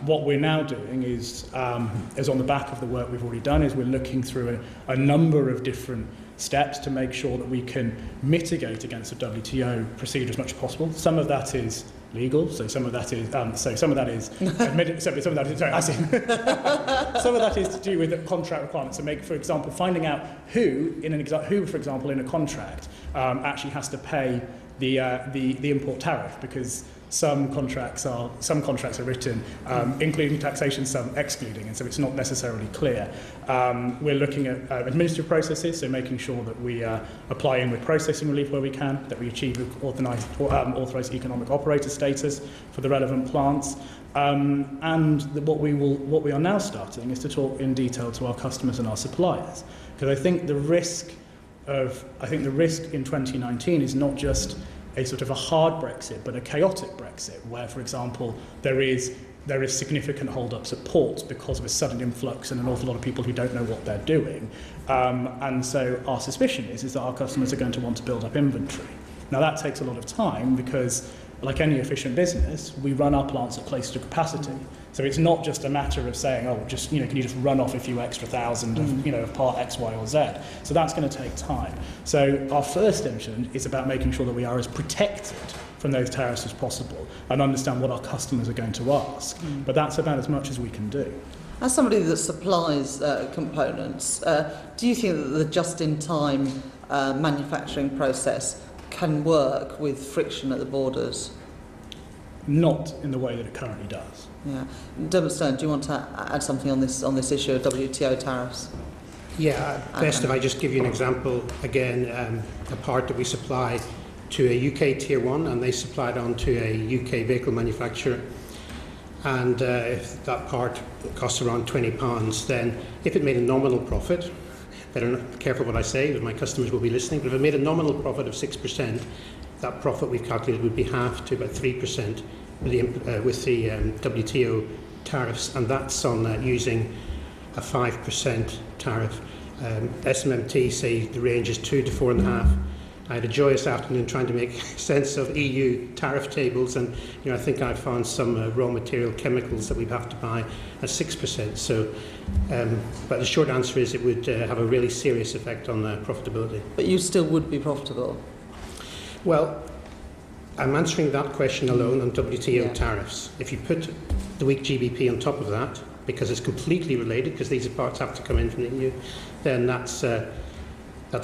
what we're now doing is on the back of the work we've already done, is we're looking through a number of different steps to make sure that we can mitigate against the WTO procedure as much as possible. Some of that is legal, so some of that is some of that is to do with the contract requirements. So, for example, finding out who, for example, in a contract actually has to pay the import tariff, because some contracts are written including taxation, some excluding, and so it's not necessarily clear. We're looking at administrative processes, so making sure that we apply inward processing relief where we can, that we achieve authorised economic operator status for the relevant plants. What we are now starting is to talk in detail to our customers and our suppliers, because I think the risk in 2019 is not just a sort of a hard Brexit, but a chaotic Brexit, where, for example, there is significant hold-ups at ports because of a sudden influx and an awful lot of people who don't know what they're doing. And so our suspicion is that our customers are going to want to build up inventory. Now, that takes a lot of time because, like any efficient business, we run our plants at close to capacity. So it's not just a matter of saying, can you just run off a few extra thousand of part X, Y, or Z. So that's going to take time. So our first instinct is about making sure that we are as protected from those tariffs as possible and understand what our customers are going to ask. But that's about as much as we can do. As somebody that supplies components, do you think that the just-in-time manufacturing process can work with friction at the borders? Not in the way that it currently does. Yeah. Dermot Stone, do you want to add something on this issue of WTO tariffs? Yeah, best if I just give you an example. Again, a part that we supply to a UK Tier 1, and they supply it on to a UK vehicle manufacturer. And if that part costs around £20, then if it made a nominal profit, better not be careful what I say, but my customers will be listening, but if it made a nominal profit of 6%, that profit we've calculated would be half to about 3% with the WTO tariffs, and that's on using a 5% tariff. SMMT say the range is 2 to 4.5, I had a joyous afternoon trying to make sense of EU tariff tables, and I think I found some raw material chemicals that we'd have to buy at 6%. So, but the short answer is it would have a really serious effect on profitability. But you still would be profitable? Well, I'm answering that question alone on WTO tariffs. If you put the weak GBP on top of that, because it's completely related, because these parts have to come in from the EU, then that's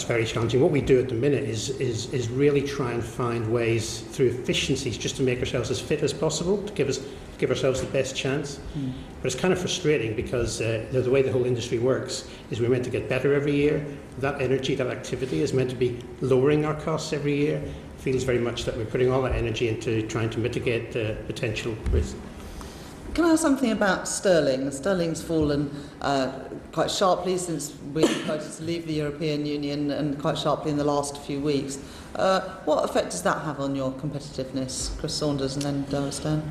very challenging. What we do at the minute is really try and find ways through efficiencies just to make ourselves as fit as possible, to give ourselves the best chance. But it's kind of frustrating because the way the whole industry works is we're meant to get better every year. That energy, that activity is meant to be lowering our costs every year. It feels very much that we're putting all that energy into trying to mitigate potential risk. Can I ask something about sterling? Sterling's fallen quite sharply since we decided to leave the European Union, and quite sharply in the last few weeks. What effect does that have on your competitiveness? Chris Saunders and then Dermot Stern.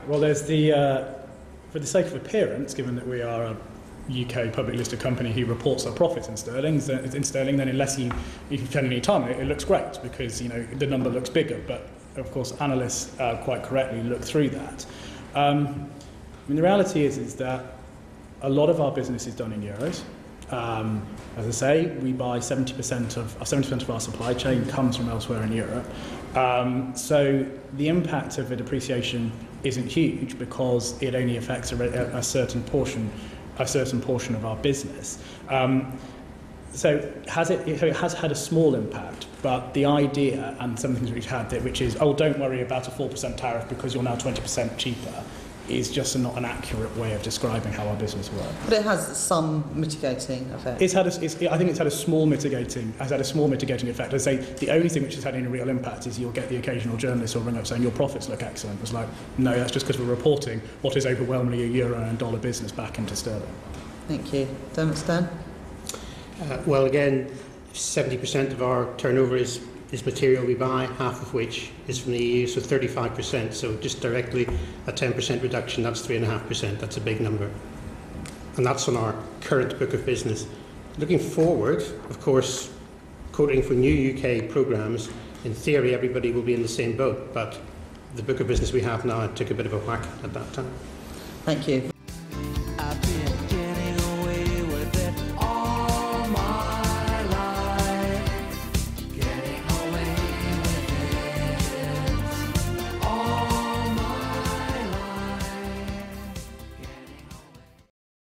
Well, there's for the sake of appearance, given that we are a UK public listed company who reports our profits in sterling, then unless you spend any time on it, it looks great because the number looks bigger. But of course, analysts quite correctly look through that. The reality is that a lot of our business is done in euros. As I say, we buy 70% of our supply chain comes from elsewhere in Europe. So the impact of a depreciation isn't huge because it only affects a certain portion of our business. So it has had a small impact, but the idea and some of the things we've had, which is, oh, don't worry about a 4% tariff because you're now 20% cheaper, is just not an accurate way of describing how our business works. But it has some mitigating effect. I think it's had a small mitigating effect. I'd say the only thing which has had any real impact is you'll get the occasional journalist who'll ring up saying your profits look excellent. It's like, no, that's just because we're reporting what is overwhelmingly a euro and dollar business back into sterling. Thank you. Dermot Stern? Well, again, 70% of our turnover is material we buy, half of which is from the EU, so 35%. So just directly a 10% reduction, that's 3.5%. That's a big number. And that's on our current book of business. Looking forward, of course, quoting for new UK programmes, in theory everybody will be in the same boat, but the book of business we have now took a bit of a whack at that time. Thank you.